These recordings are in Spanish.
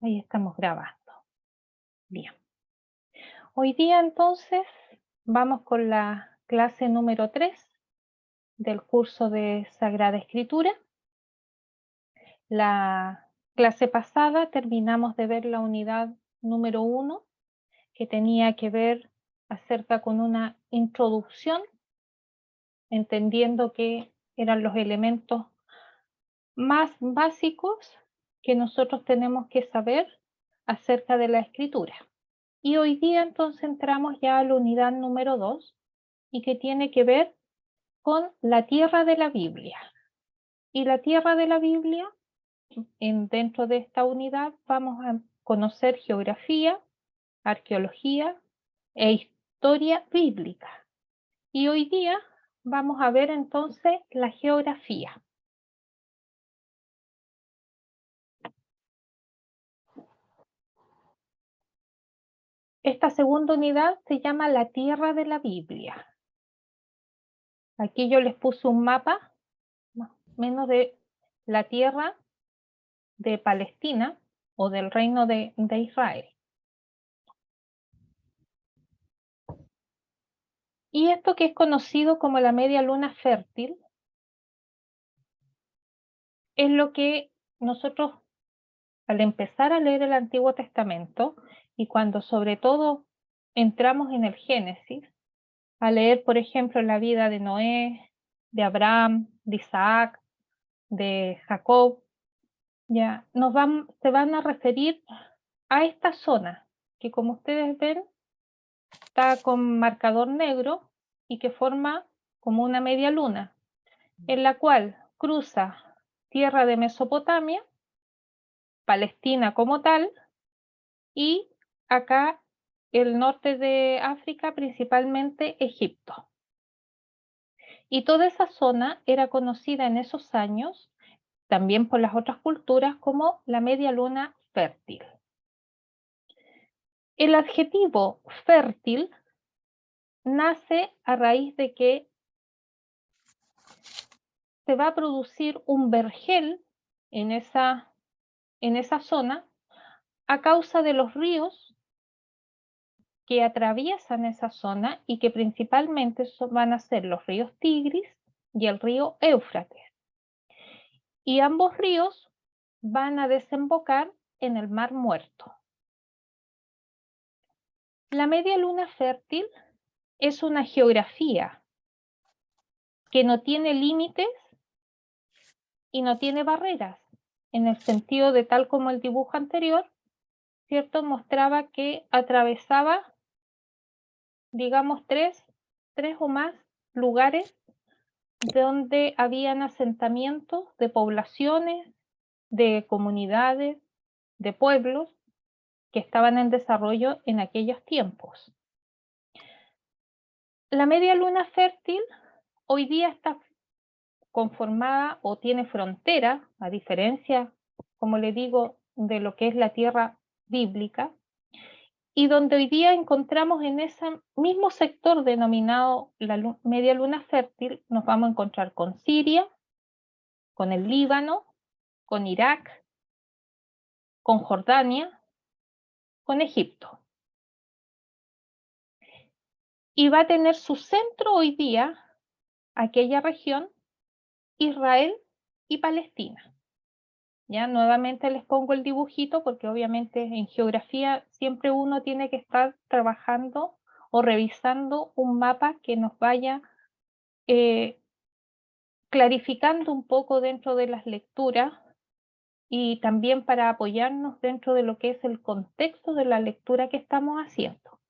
Ahí estamos grabando. Bien. Hoy día entonces vamos con la clase número 3 del curso de Sagrada Escritura. La clase pasada terminamos de ver la unidad número 1, que tenía que ver acerca con una introducción, entendiendo que eran los elementos más básicos que nosotros tenemos que saber acerca de la escritura. Y hoy día entonces entramos ya a la unidad número 2 y que tiene que ver con la tierra de la Biblia. Y la tierra de la Biblia, dentro de esta unidad vamos a conocer geografía, arqueología e historia bíblica. Y hoy día vamos a ver entonces la geografía. Esta segunda unidad se llama la tierra de la Biblia. Aquí yo les puse un mapa, más o menos de la tierra de Palestina o del reino de Israel. Y esto que es conocido como la media luna fértil es lo que nosotros, al empezar a leer el Antiguo Testamento y cuando sobre todo entramos en el Génesis, a leer, por ejemplo, la vida de Noé, de Abraham, de Isaac, de Jacob, ya se van a referir a esta zona que, como ustedes ven, está con marcador negro y que forma como una media luna, en la cual cruza tierra de Mesopotamia, Palestina como tal, y acá el norte de África, principalmente Egipto. Y toda esa zona era conocida en esos años, también por las otras culturas, como la media luna fértil. El adjetivo fértil nace a raíz de que se va a producir un vergel en esa zona a causa de los ríos que atraviesan esa zona y que principalmente van a ser los ríos Tigris y el río Éufrates. Y ambos ríos van a desembocar en el Mar Muerto. La media luna fértil es una geografía que no tiene límites y no tiene barreras, en el sentido de tal como el dibujo anterior, ¿cierto? Mostraba que atravesaba, digamos, tres o más lugares donde habían asentamientos de poblaciones, de comunidades, de pueblos que estaban en desarrollo en aquellos tiempos. La media luna fértil hoy día está conformada o tiene frontera, a diferencia, como le digo, de lo que es la tierra bíblica, y donde hoy día encontramos en ese mismo sector denominado la media luna fértil, nos vamos a encontrar con Siria, con el Líbano, con Irak, con Jordania, con Egipto. Y va a tener su centro hoy día, aquella región, Israel y Palestina. Ya nuevamente les pongo el dibujito porque obviamente en geografía siempre uno tiene que estar trabajando o revisando un mapa que nos vaya clarificando un poco dentro de las lecturas y también para apoyarnos dentro de lo que es el contexto de la lectura que estamos haciendo.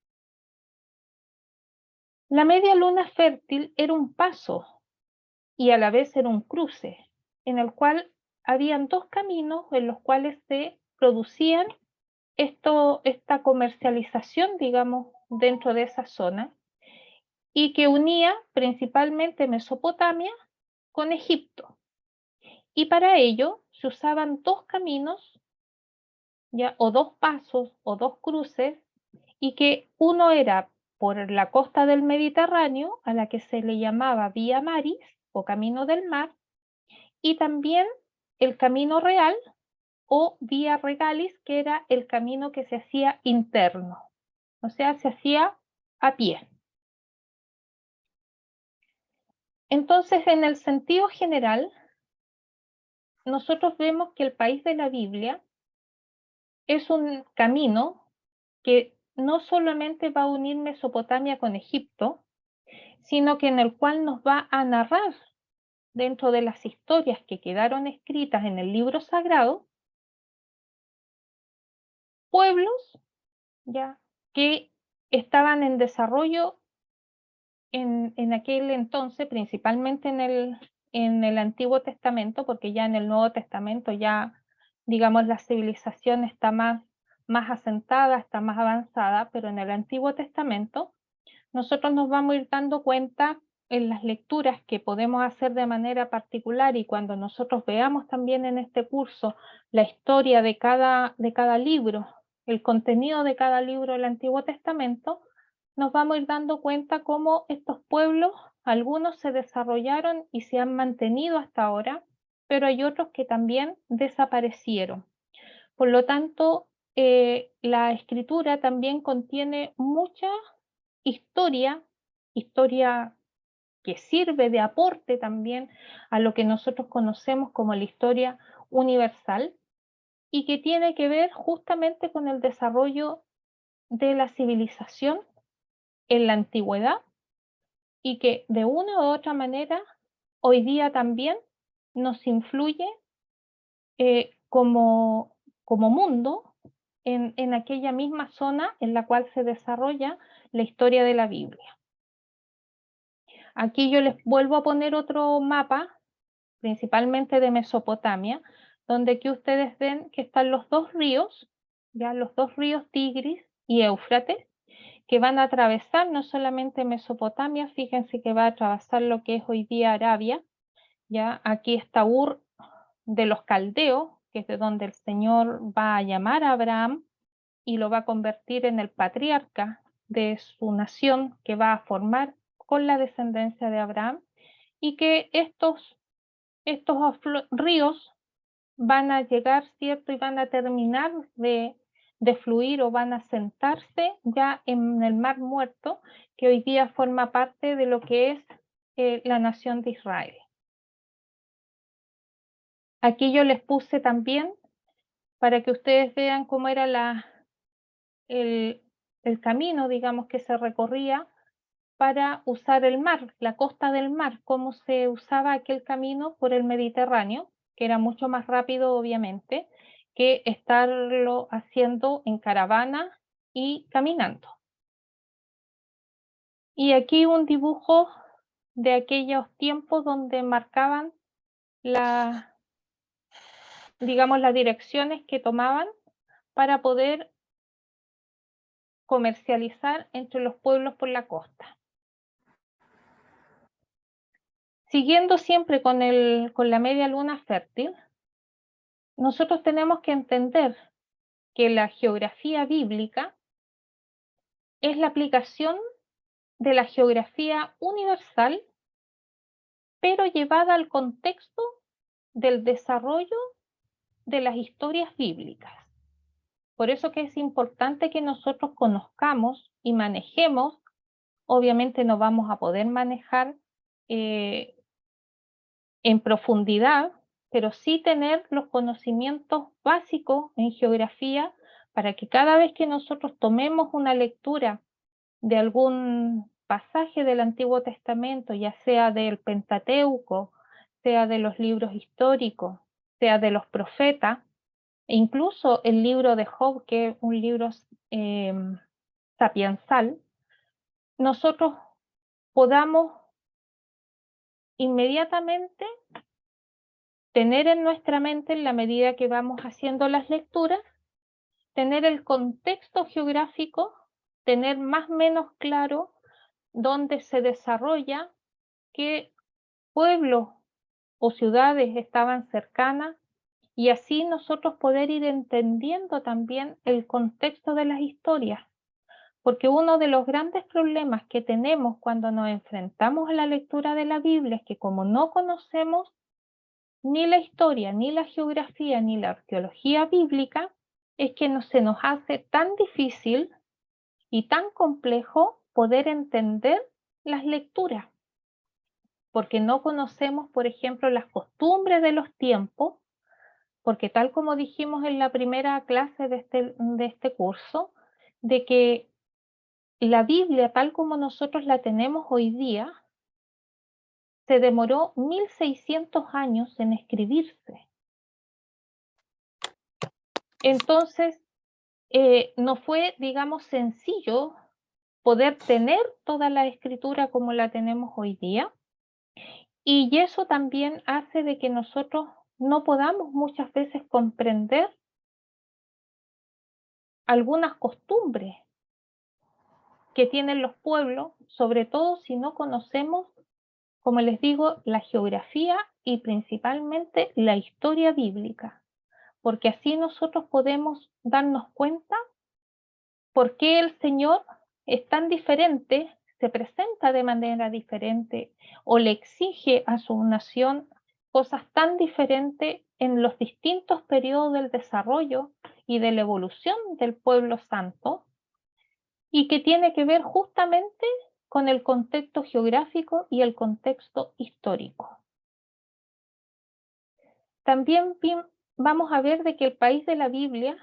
La media luna fértil era un paso y a la vez era un cruce, en el cual habían dos caminos en los cuales se producían esta comercialización, digamos, dentro de esa zona, y que unía principalmente Mesopotamia con Egipto. Y para ello se usaban dos caminos, ¿ya? O dos pasos o dos cruces, y que uno era por la costa del Mediterráneo, a la que se le llamaba Vía Maris o Camino del Mar, y también el Camino Real, o vía regalis, que era el camino que se hacía interno, o sea, se hacía a pie. Entonces, en el sentido general, nosotros vemos que el país de la Biblia es un camino que no solamente va a unir Mesopotamia con Egipto, sino que en el cual nos va a narrar dentro de las historias que quedaron escritas en el libro sagrado, pueblos ya que estaban en desarrollo en aquel entonces, principalmente en el Antiguo Testamento, porque ya en el Nuevo Testamento ya, digamos, la civilización está más asentada, está más avanzada, pero en el Antiguo Testamento nosotros nos vamos a ir dando cuenta en las lecturas que podemos hacer de manera particular y cuando nosotros veamos también en este curso la historia de cada libro, el contenido de cada libro del Antiguo Testamento, nos vamos a ir dando cuenta cómo estos pueblos, algunos se desarrollaron y se han mantenido hasta ahora, pero hay otros que también desaparecieron. Por lo tanto, la escritura también contiene mucha historia, historia que sirve de aporte también a lo que nosotros conocemos como la historia universal y que tiene que ver justamente con el desarrollo de la civilización en la antigüedad y que de una u otra manera hoy día también nos influye como mundo en aquella misma zona en la cual se desarrolla la historia de la Biblia. Aquí yo les vuelvo a poner otro mapa, principalmente de Mesopotamia, donde aquí ustedes ven que están los dos ríos, ya los dos ríos Tigris y Éufrates, que van a atravesar no solamente Mesopotamia, fíjense que va a atravesar lo que es hoy día Arabia, ya aquí está Ur de los caldeos, que es de donde el Señor va a llamar a Abraham y lo va a convertir en el patriarca de su nación que va a formar con la descendencia de Abraham, y que estos ríos van a llegar, ¿cierto? Y van a terminar de fluir o van a sentarse ya en el Mar Muerto, que hoy día forma parte de lo que es la nación de Israel. Aquí yo les puse también para que ustedes vean cómo era el, el camino, digamos, que se recorría para usar el mar, la costa del mar, cómo se usaba aquel camino por el Mediterráneo, que era mucho más rápido, obviamente, que estarlo haciendo en caravana y caminando. Y aquí un dibujo de aquellos tiempos donde marcaban digamos, las direcciones que tomaban para poder comercializar entre los pueblos por la costa. Siguiendo siempre con la media luna fértil, nosotros tenemos que entender que la geografía bíblica es la aplicación de la geografía universal, pero llevada al contexto del desarrollo de las historias bíblicas. Por eso que es importante que nosotros conozcamos y manejemos, obviamente no vamos a poder manejar en profundidad, pero sí tener los conocimientos básicos en geografía para que cada vez que nosotros tomemos una lectura de algún pasaje del Antiguo Testamento, ya sea del Pentateuco, sea de los libros históricos, sea de los profetas, e incluso el libro de Job, que es un libro eh, sapiensal, nosotros podamos inmediatamente tener en nuestra mente, en la medida que vamos haciendo las lecturas, tener el contexto geográfico, tener más o menos claro dónde se desarrolla, qué pueblos o ciudades estaban cercanas, y así nosotros poder ir entendiendo también el contexto de las historias. Porque uno de los grandes problemas que tenemos cuando nos enfrentamos a la lectura de la Biblia es que como no conocemos ni la historia, ni la geografía, ni la arqueología bíblica, es que se nos hace tan difícil y tan complejo poder entender las lecturas, porque no conocemos, por ejemplo, las costumbres de los tiempos, porque tal como dijimos en la primera clase de este curso, de que la Biblia, tal como nosotros la tenemos hoy día, se demoró 1600 años en escribirse. Entonces, no fue, digamos, sencillo poder tener toda la escritura como la tenemos hoy día. Y eso también hace de que nosotros no podamos muchas veces comprender algunas costumbres que tienen los pueblos, sobre todo si no conocemos, como les digo, la geografía y principalmente la historia bíblica, porque así nosotros podemos darnos cuenta por qué el Señor es tan diferente, se presenta de manera diferente o le exige a su nación cosas tan diferentes en los distintos periodos del desarrollo y de la evolución del pueblo santo, y que tiene que ver justamente con el contexto geográfico y el contexto histórico. También vamos a ver de que el país de la Biblia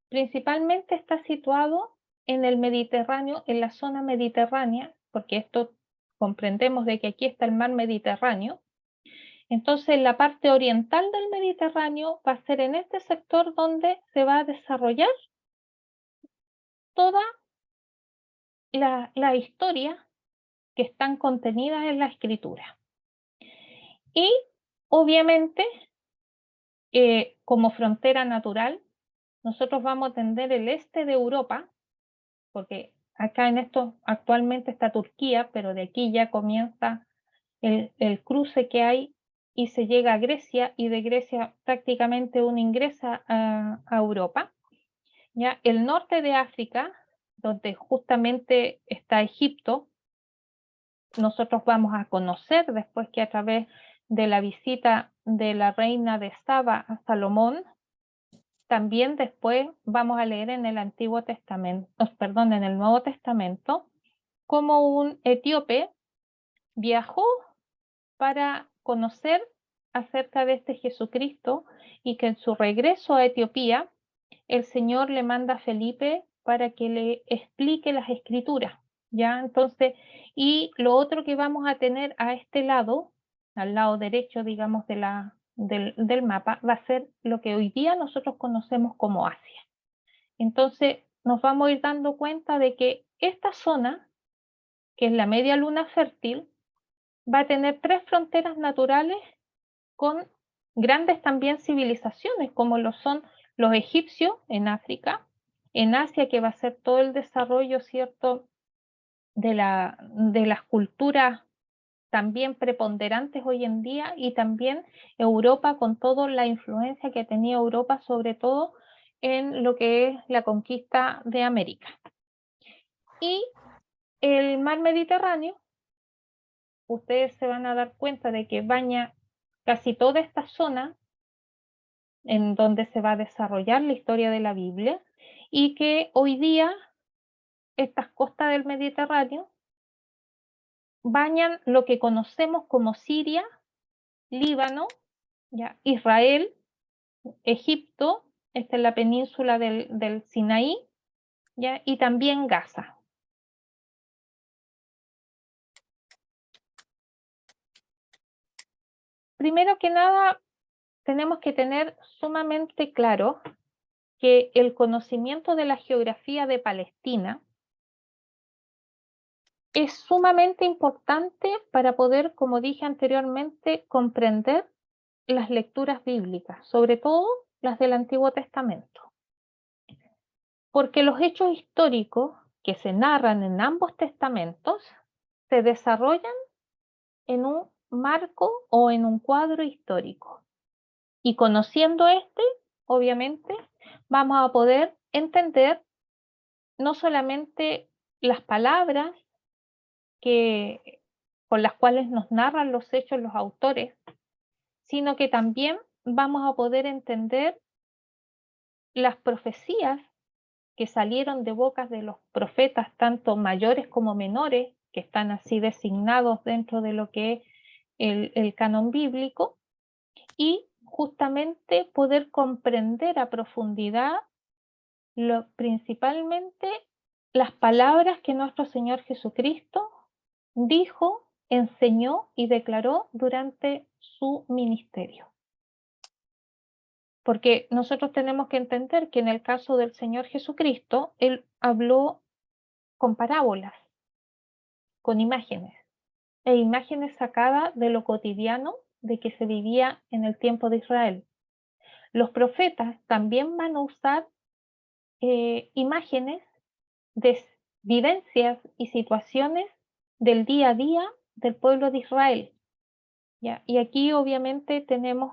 principalmente está situado en el Mediterráneo, en la zona mediterránea, porque esto comprendemos de que aquí está el mar Mediterráneo. Entonces, la parte oriental del Mediterráneo va a ser en este sector donde se va a desarrollar toda la historia que están contenidas en la escritura. Y obviamente, como frontera natural, nosotros vamos a tener el este de Europa, porque acá en esto actualmente está Turquía, pero de aquí ya comienza el cruce que hay y se llega a Grecia, y de Grecia prácticamente uno ingresa a Europa. ¿Ya? El norte de África, donde justamente está Egipto, nosotros vamos a conocer después que a través de la visita de la reina de Saba a Salomón, también después vamos a leer en el Antiguo Testamento, perdón, en el Nuevo Testamento, como un etíope viajó para conocer acerca de este Jesucristo, y que en su regreso a Etiopía, el Señor le manda a Felipe para que le explique las escrituras, ¿ya? Entonces, y lo otro que vamos a tener a este lado, al lado derecho, digamos, del mapa, va a ser lo que hoy día nosotros conocemos como Asia. Entonces, nos vamos a ir dando cuenta de que esta zona, que es la media luna fértil, va a tener 3 fronteras naturales con grandes también civilizaciones, como lo son los egipcios en África, en Asia, que va a ser todo el desarrollo, ¿cierto?, de las culturas también preponderantes hoy en día, y también Europa, con toda la influencia que tenía Europa, sobre todo en lo que es la conquista de América. Y el mar Mediterráneo, ustedes se van a dar cuenta de que baña casi toda esta zona en donde se va a desarrollar la historia de la Biblia, y que hoy día estas costas del Mediterráneo bañan lo que conocemos como Siria, Líbano, ¿ya?, Israel, Egipto, esta es la península del Sinaí, ¿ya?, y también Gaza. Primero que nada, tenemos que tener sumamente claro que el conocimiento de la geografía de Palestina es sumamente importante para poder, como dije anteriormente, comprender las lecturas bíblicas, sobre todo las del Antiguo Testamento. Porque los hechos históricos que se narran en ambos testamentos se desarrollan en un marco o en un cuadro histórico. Y conociendo obviamente, vamos a poder entender no solamente las palabras con las cuales nos narran los hechos los autores, sino que también vamos a poder entender las profecías que salieron de bocas de los profetas, tanto mayores como menores, que están así designados dentro de lo que es el canon bíblico, y justamente poder comprender a profundidad principalmente las palabras que nuestro Señor Jesucristo dijo, enseñó y declaró durante su ministerio. Porque nosotros tenemos que entender que en el caso del Señor Jesucristo, Él habló con parábolas, con imágenes, e imágenes sacadas de lo cotidiano de que se vivía en el tiempo de Israel. Los profetas también van a usar imágenes de vivencias y situaciones del día a día del pueblo de Israel. ¿Ya? Y aquí obviamente tenemos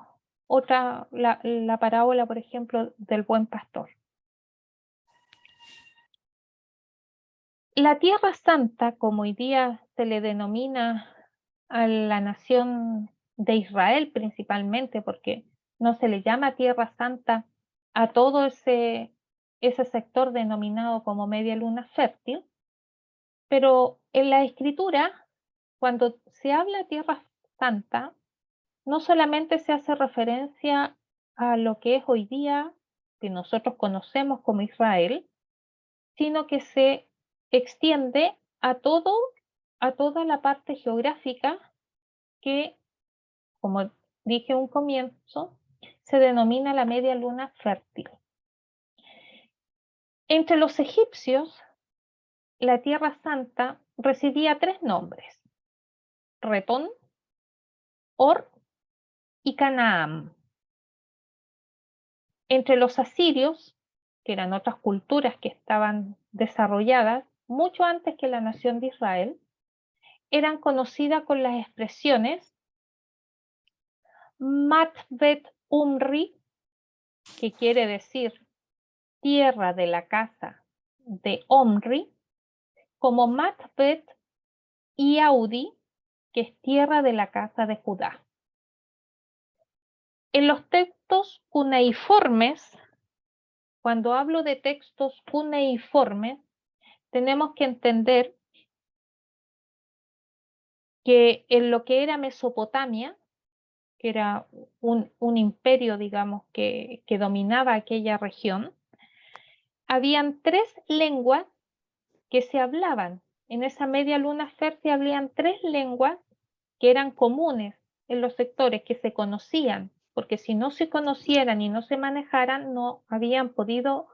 la parábola, por ejemplo, del buen pastor. La Tierra Santa, como hoy día se le denomina a la nación de Israel principalmente, porque no se le llama Tierra Santa a todo ese sector denominado como media luna fértil, pero en la escritura, cuando se habla Tierra Santa, no solamente se hace referencia a lo que es hoy día, que nosotros conocemos como Israel, sino que se extiende a toda la parte geográfica que, como dije un comienzo, se denomina la media luna fértil. Entre los egipcios, la Tierra Santa recibía 3 nombres: Retón, Or y Canaán. Entre los asirios, que eran otras culturas que estaban desarrolladas mucho antes que la nación de Israel, eran conocidas con las expresiones Matbet Umri, que quiere decir tierra de la casa de Omri, como Matbet Yaudi, que es tierra de la casa de Judá. En los textos cuneiformes, cuando hablo de textos cuneiformes, tenemos que entender que en lo que era Mesopotamia, que era un imperio, digamos, que dominaba aquella región, habían 3 lenguas que se hablaban. En esa media luna fértil habían 3 lenguas que eran comunes en los sectores, que se conocían, porque si no se conocieran y no se manejaran, no habían podido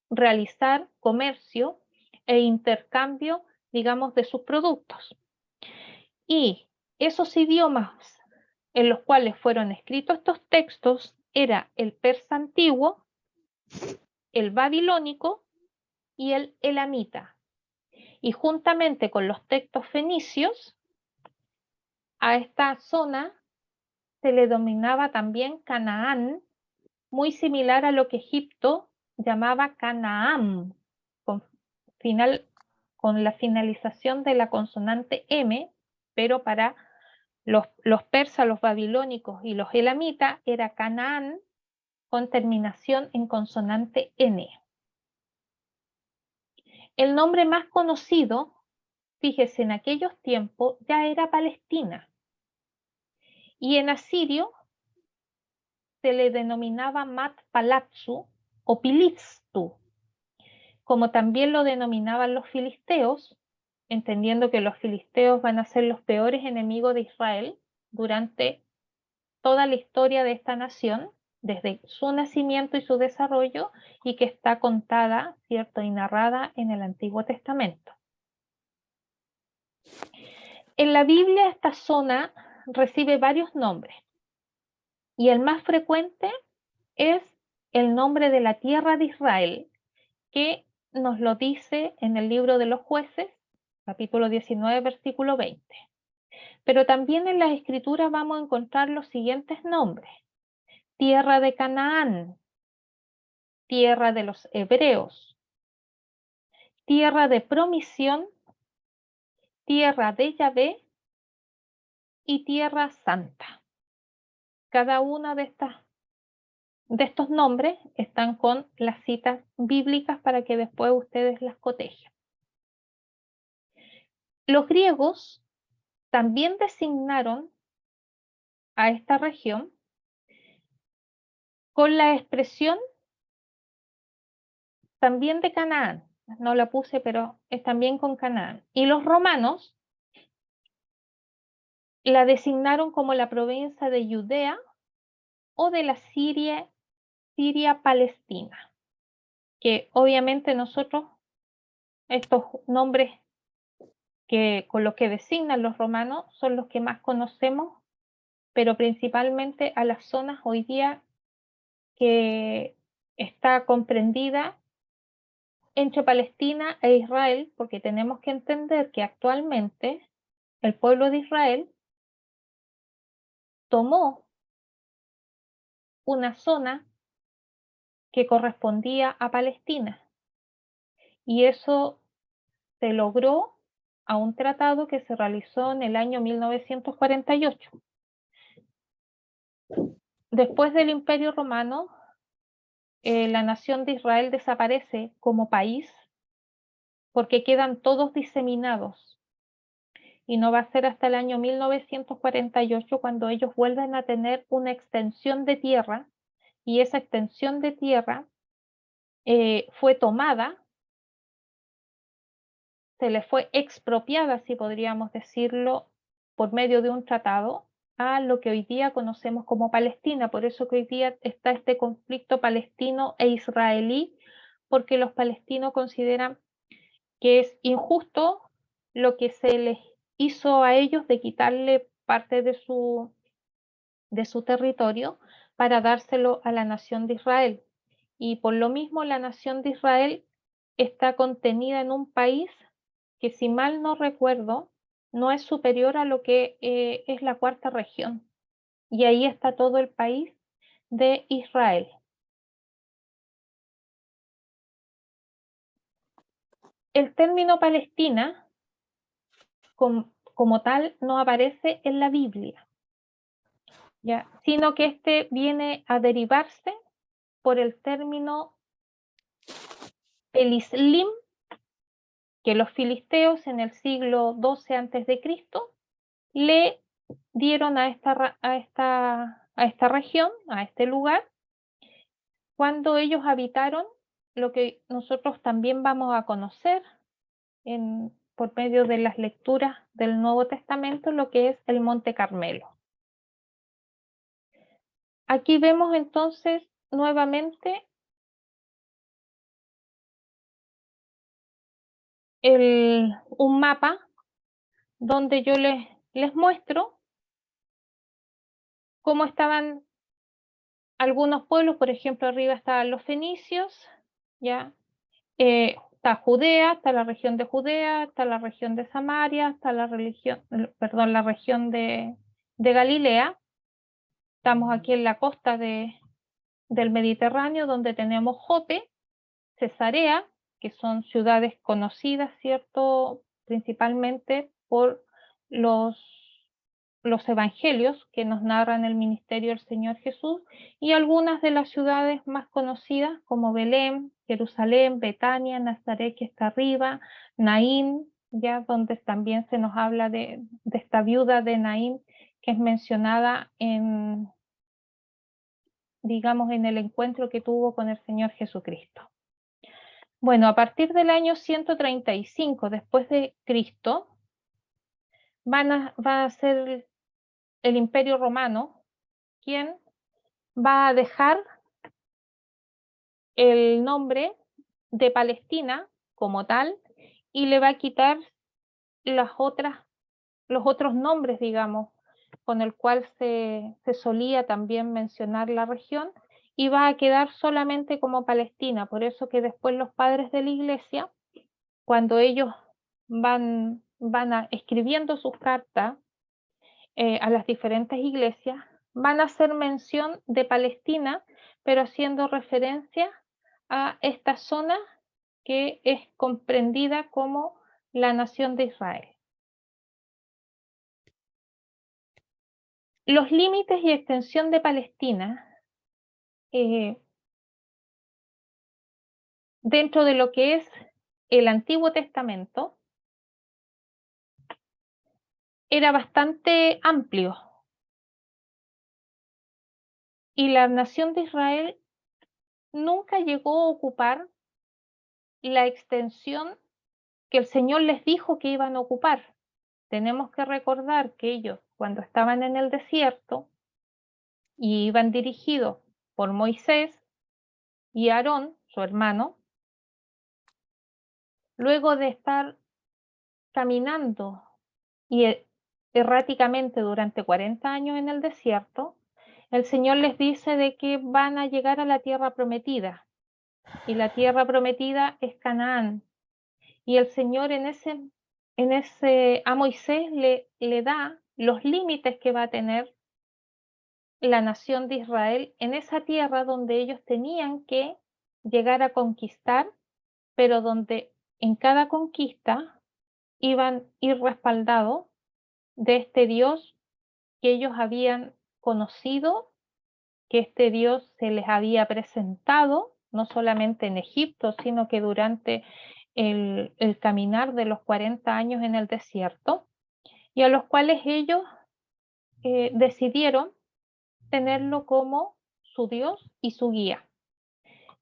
realizar comercio e intercambio, digamos, de sus productos. Y esos idiomas en los cuales fueron escritos estos textos era el persa antiguo, el babilónico y el elamita. Y juntamente con los textos fenicios, a esta zona se le denominaba también Canaán, muy similar a lo que Egipto llamaba Canaán, con, con la finalización de la consonante M, pero para los persas, los babilónicos y los elamitas era Canaán con terminación en consonante N. El nombre más conocido, fíjese, en aquellos tiempos ya era Palestina. Y en asirio se le denominaba Mat Palatsu o Piliztu, como también lo denominaban los filisteos, entendiendo que los filisteos van a ser los peores enemigos de Israel durante toda la historia de esta nación, desde su nacimiento y su desarrollo, y que está contada, ¿cierto?, y narrada en el Antiguo Testamento. En la Biblia esta zona recibe varios nombres, y el más frecuente es el nombre de la tierra de Israel, que nos lo dice en el libro de los Jueces, capítulo 19, versículo 20. Pero también en las Escrituras vamos a encontrar los siguientes nombres: tierra de Canaán, tierra de los hebreos, tierra de promisión, tierra de Yahvé y tierra santa. cada una de estos nombres están con las citas bíblicas para que después ustedes las cotejen. Los griegos también designaron a esta región con la expresión también de Canaán. No la puse, pero es también con Canaán. Y los romanos la designaron como la provincia de Judea o de la Siria Palestina, que obviamente nosotros estos nombres que con los que designan los romanos son los que más conocemos, pero principalmente a las zonas hoy día que está comprendida entre Palestina e Israel, porque tenemos que entender que actualmente el pueblo de Israel tomó una zona que correspondía a Palestina y eso se logró a un tratado que se realizó en el año 1948. Después del Imperio Romano, la nación de Israel desaparece como país porque quedan todos diseminados y no va a ser hasta el año 1948 cuando ellos vuelven a tener una extensión de tierra y esa extensión de tierra fue tomada, se le fue expropiada, si podríamos decirlo, por medio de un tratado a lo que hoy día conocemos como Palestina. Por eso que hoy día está este conflicto palestino e israelí, porque los palestinos consideran que es injusto lo que se les hizo a ellos de quitarle parte de su territorio para dárselo a la nación de Israel. Y por lo mismo la nación de Israel está contenida en un país que, si mal no recuerdo, no es superior a lo que es la cuarta región. Y ahí está todo el país de Israel. El término Palestina como tal no aparece en la Biblia, ¿ya? Sino que este viene a derivarse por el término Pelislim, que los filisteos en el siglo XII a.C. le dieron a esta región, a este lugar, cuando ellos habitaron lo que nosotros también vamos a conocer por medio de las lecturas del Nuevo Testamento, lo que es el Monte Carmelo. Aquí vemos entonces nuevamente un mapa donde yo les muestro cómo estaban algunos pueblos. Por ejemplo, arriba estaban los fenicios, ¿ya? Está Judea, está la región de Judea, está la región de Samaria, está la región de Galilea. Estamos aquí en la costa del Mediterráneo, donde tenemos Jope, Cesarea, que son ciudades conocidas, ¿cierto? Principalmente por los evangelios que nos narran el ministerio del Señor Jesús, y algunas de las ciudades más conocidas como Belén, Jerusalén, Betania, Nazaret, que está arriba, Naín, ya donde también se nos habla de esta viuda de Naín, que es mencionada digamos, en el encuentro que tuvo con el Señor Jesucristo. Bueno, a partir del año 135 después de Cristo, va a ser el Imperio Romano quien va a dejar el nombre de Palestina como tal y le va a quitar los otros nombres, digamos, con el cual se solía también mencionar la región, y va a quedar solamente como Palestina. Por eso que después los padres de la iglesia, cuando ellos van escribiendo sus cartas a las diferentes iglesias, van a hacer mención de Palestina, pero haciendo referencia a esta zona que es comprendida como la nación de Israel. los límites y extensión de Palestina, dentro de lo que es el Antiguo Testamento, era bastante amplio. Y la nación de Israel nunca llegó a ocupar la extensión que el Señor les dijo que iban a ocupar. Tenemos que recordar que ellos, cuando estaban en el desierto y iban dirigidos por Moisés y Aarón, su hermano, luego de estar caminando y erráticamente durante 40 años en el desierto, el Señor les dice de que van a llegar a la tierra prometida. Y la tierra prometida es Canaán. Y el Señor a Moisés le da los límites que va a tener la nación de Israel en esa tierra donde ellos tenían que llegar a conquistar, pero donde en cada conquista iban a ir respaldados de este Dios que ellos habían conocido, que este Dios se les había presentado, no solamente en Egipto, sino que durante el caminar de los 40 años en el desierto, y a los cuales ellos decidieron tenerlo como su Dios y su guía.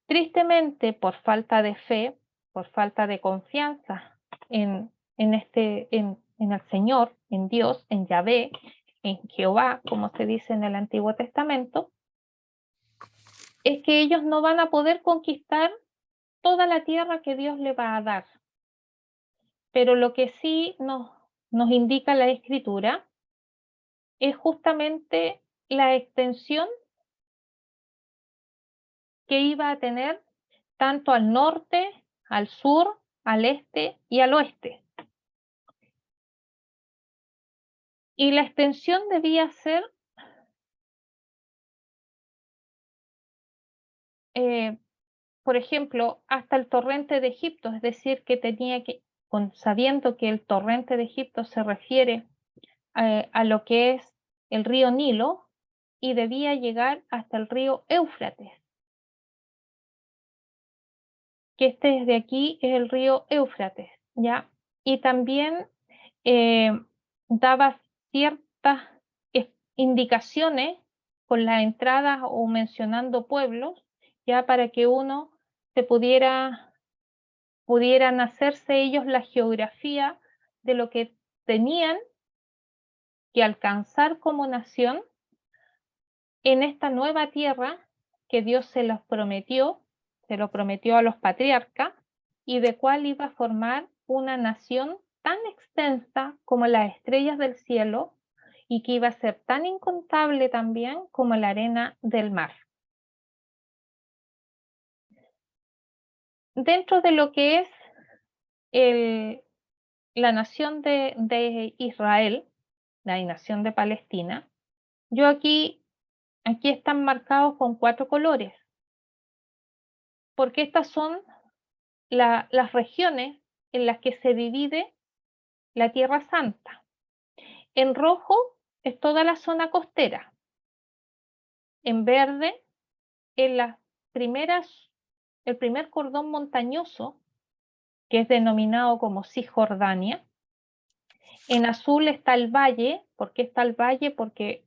Tristemente, por falta de fe, por falta de confianza en el Señor, en Dios, en Yahvé, en Jehová, como se dice en el Antiguo Testamento, es que ellos no van a poder conquistar toda la tierra que Dios le va a dar. Pero lo que sí nos indica la Escritura es justamente la extensión que iba a tener tanto al norte, al sur, al este y al oeste. Y la extensión debía ser, por ejemplo, hasta el torrente de Egipto, es decir, que tenía que, sabiendo que el torrente de Egipto se refiere a lo que es el río Nilo, y debía llegar hasta el río Éufrates, que este desde aquí es el río Éufrates, ¿ya? Y también eh, daba ciertas indicaciones con las entradas o mencionando pueblos, ya para que uno se pudieran hacerse ellos la geografía de lo que tenían que alcanzar como nación en esta nueva tierra que Dios se lo prometió a los patriarcas, y de cuál iba a formar una nación tan extensa como las estrellas del cielo, y que iba a ser tan incontable también como la arena del mar. Dentro de lo que es la nación de Israel, la nación de Palestina, yo aquí están marcados con 4 colores, porque estas son las regiones en las que se divide la Tierra Santa. En rojo es toda la zona costera. En verde, en las el primer cordón montañoso, que es denominado como Cisjordania. En azul está el valle. ¿Por qué está el valle? Porque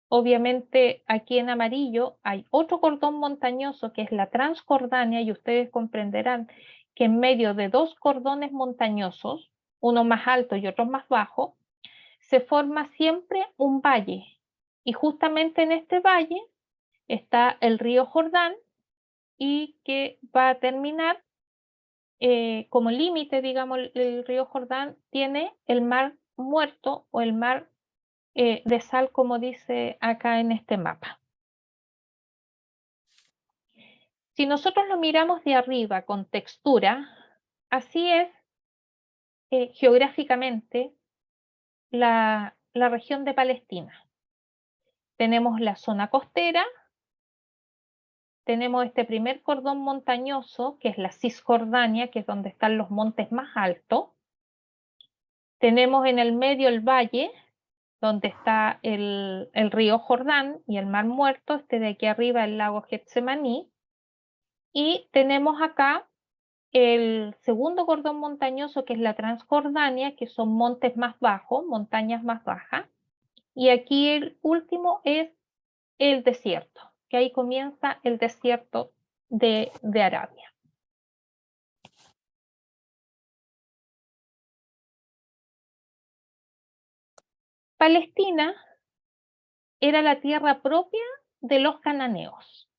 obviamente aquí en amarillo hay otro cordón montañoso que es la Transjordania, y ustedes comprenderán que en medio de 2 cordones montañosos, uno más alto y otro más bajo, se forma siempre un valle. Y justamente en este valle está el río Jordán, y que va a terminar como límite, digamos, el río Jordán tiene el mar Muerto o el mar de sal, como dice acá en este mapa. Si nosotros lo miramos de arriba con textura, así es geográficamente la región de Palestina. Tenemos la zona costera, tenemos este primer cordón montañoso, que es la Cisjordania, que es donde están los montes más altos. Tenemos en el medio el valle, donde está el río Jordán y el Mar Muerto, de aquí arriba el lago Getsemaní, y tenemos acá el segundo cordón montañoso, que es la Transjordania, que son montes más bajos, montañas más bajas, y aquí el último es el desierto, que ahí comienza el desierto de Arabia. Palestina era la tierra propia de los cananeos.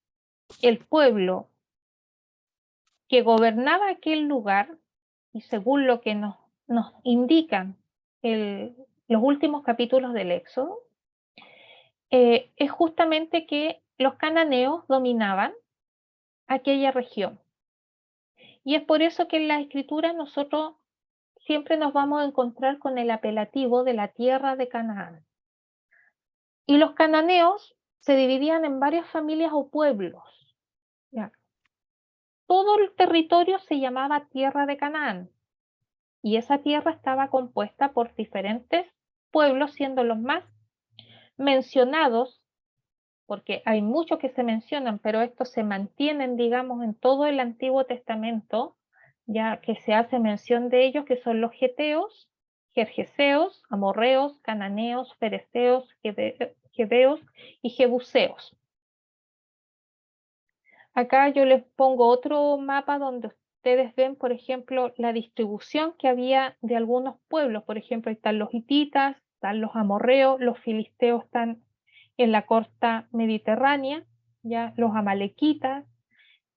El pueblo que gobernaba aquel lugar, y según lo que nos indican los últimos capítulos del Éxodo, es justamente que los cananeos dominaban aquella región. Y es por eso que en la escritura nosotros siempre nos vamos a encontrar con el apelativo de la tierra de Canaán. Y los cananeos se dividían en varias familias o pueblos. ¿Ya? Todo el territorio se llamaba tierra de Canaán. Y esa tierra estaba compuesta por diferentes pueblos, siendo los más mencionados, porque hay muchos que se mencionan, pero estos se mantienen, digamos, en todo el Antiguo Testamento, ya que se hace mención de ellos, que son los geteos, gergeseos, amorreos, cananeos, fereceos, jebeos y jebuseos. Acá yo les pongo otro mapa donde ustedes ven, por ejemplo, la distribución que había de algunos pueblos. Por ejemplo, están los hititas, están los amorreos, los filisteos están en la costa mediterránea, ya los amalequitas.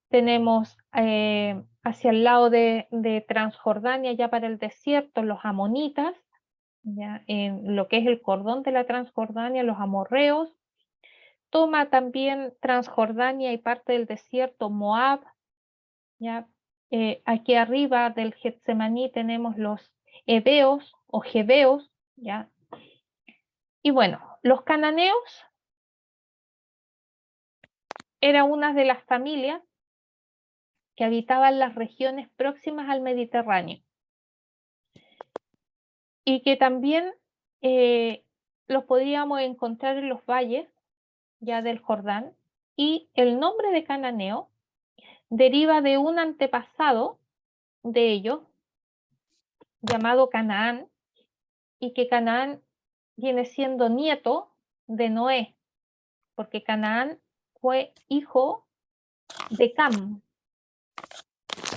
Tenemos hacia el lado de Transjordania, ya para el desierto, los amonitas, ya en lo que es el cordón de la Transjordania, los amorreos. Toma también Transjordania y parte del desierto Moab. ¿Ya? Aquí arriba del Getsemaní tenemos los heveos o jebeos. ¿Ya? Y bueno, los cananeos era una de las familias que habitaban las regiones próximas al Mediterráneo y que también los podíamos encontrar en los valles ya del Jordán, y el nombre de cananeo deriva de un antepasado de ellos llamado Canaán, y que Canaán viene siendo nieto de Noé, porque Canaán fue hijo de Cam,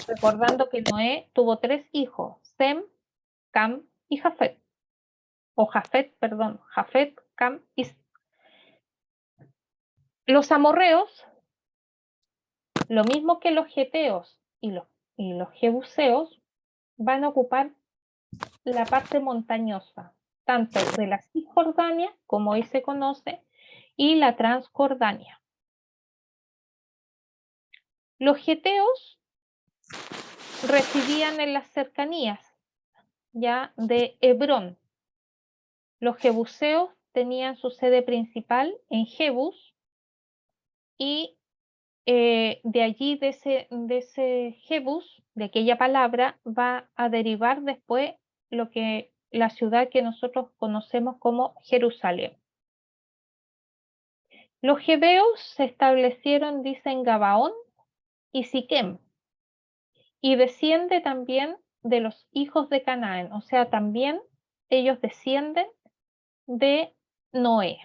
recordando que Noé tuvo 3 hijos, Sem, Cam y Jafet, o Jafet, perdón, Jafet, Cam y los amorreos, lo mismo que los geteos y los jebuseos, van a ocupar la parte montañosa, tanto de la Cisjordania, como hoy se conoce, y la Transjordania. Los geteos residían en las cercanías ya de Hebrón. Los jebuseos tenían su sede principal en Jebus, y de allí, de ese Jebus, de aquella palabra, va a derivar después la ciudad que nosotros conocemos como Jerusalén. Los jebeos se establecieron, dice, en Gabaón y Siquem, y desciende también de los hijos de Canaán, o sea, también ellos descienden de Noé.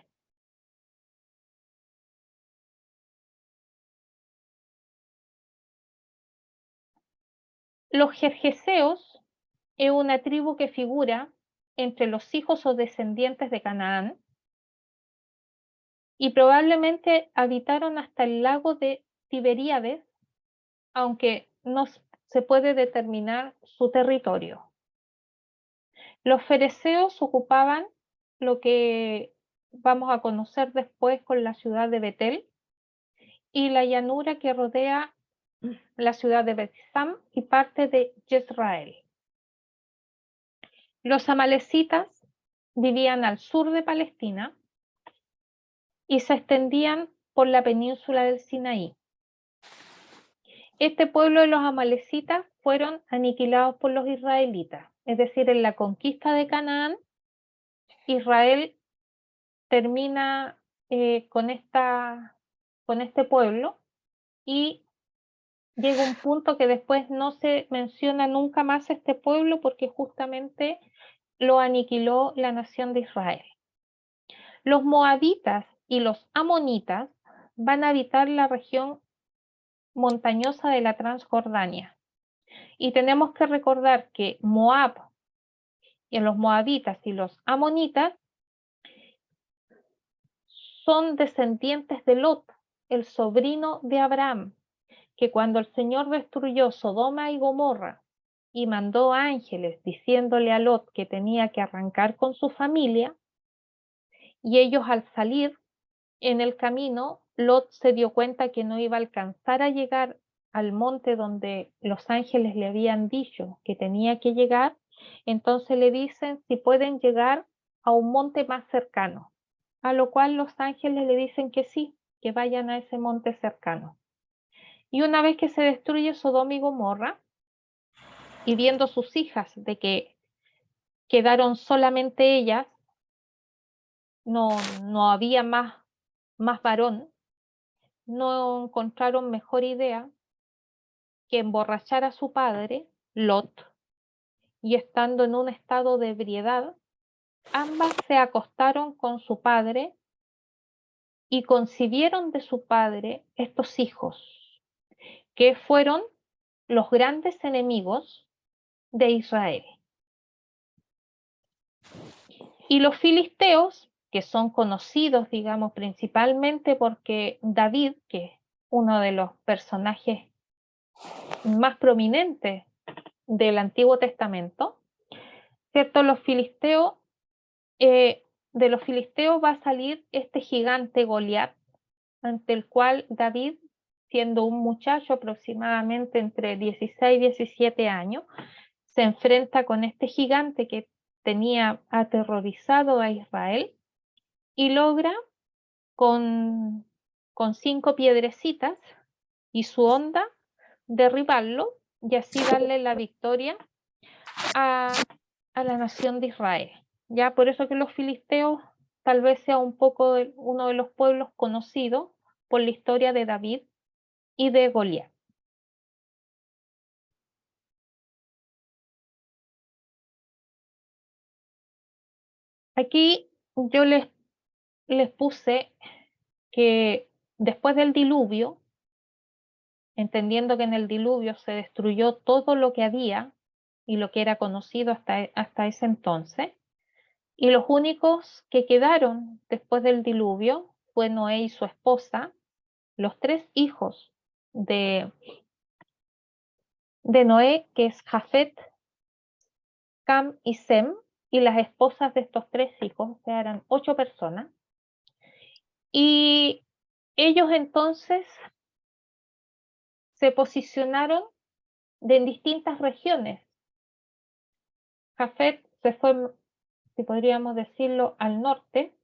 Los gergeseos es una tribu que figura entre los hijos o descendientes de Canaán, y probablemente habitaron hasta el lago de Tiberíades, aunque no se puede determinar su territorio. Los fereceos ocupaban lo que vamos a conocer después con la ciudad de Betel y la llanura que rodea la ciudad de Bet-Sam y parte de Jezreel. Los amalecitas vivían al sur de Palestina y se extendían por la península del Sinaí. Este pueblo de los amalecitas fueron aniquilados por los israelitas, es decir, en la conquista de Canaán, Israel termina con este pueblo y llega un punto que después no se menciona nunca más este pueblo porque justamente lo aniquiló la nación de Israel. Los moabitas y los amonitas van a habitar la región montañosa de la Transjordania. Y tenemos que recordar que Moab y los moabitas y los amonitas son descendientes de Lot, el sobrino de Abraham, que cuando el Señor destruyó Sodoma y Gomorra y mandó ángeles diciéndole a Lot que tenía que arrancar con su familia, y ellos al salir en el camino, Lot se dio cuenta que no iba a alcanzar a llegar al monte donde los ángeles le habían dicho que tenía que llegar, entonces le dicen si pueden llegar a un monte más cercano, a lo cual los ángeles le dicen que sí, que vayan a ese monte cercano. Y una vez que se destruye Sodoma y Gomorra, y viendo sus hijas de que quedaron solamente ellas, no había más varón, no encontraron mejor idea que emborrachar a su padre, Lot, y estando en un estado de ebriedad, ambas se acostaron con su padre y concibieron de su padre estos hijos, que fueron los grandes enemigos de Israel. Y los filisteos, que son conocidos, digamos, principalmente porque David, que es uno de los personajes más prominentes del Antiguo Testamento, ¿cierto? De los filisteos va a salir este gigante Goliat, ante el cual David, siendo un muchacho aproximadamente entre 16 y 17 años, se enfrenta con este gigante que tenía aterrorizado a Israel y logra con 5 piedrecitas y su onda derribarlo y así darle la victoria a la nación de Israel. Ya por eso que los filisteos tal vez sea un poco uno de los pueblos conocidos por la historia de David y de Goliat. Aquí yo les puse que después del diluvio, entendiendo que en el diluvio se destruyó todo lo que había y lo que era conocido hasta ese entonces, y los únicos que quedaron después del diluvio fue Noé y su esposa, los 3 hijos de Noé, que es Jafet, Cam y Sem, y las esposas de estos 3 hijos, o sea, eran 8 personas. Y ellos entonces se posicionaron en distintas regiones. Jafet se fue, si podríamos decirlo, al norte,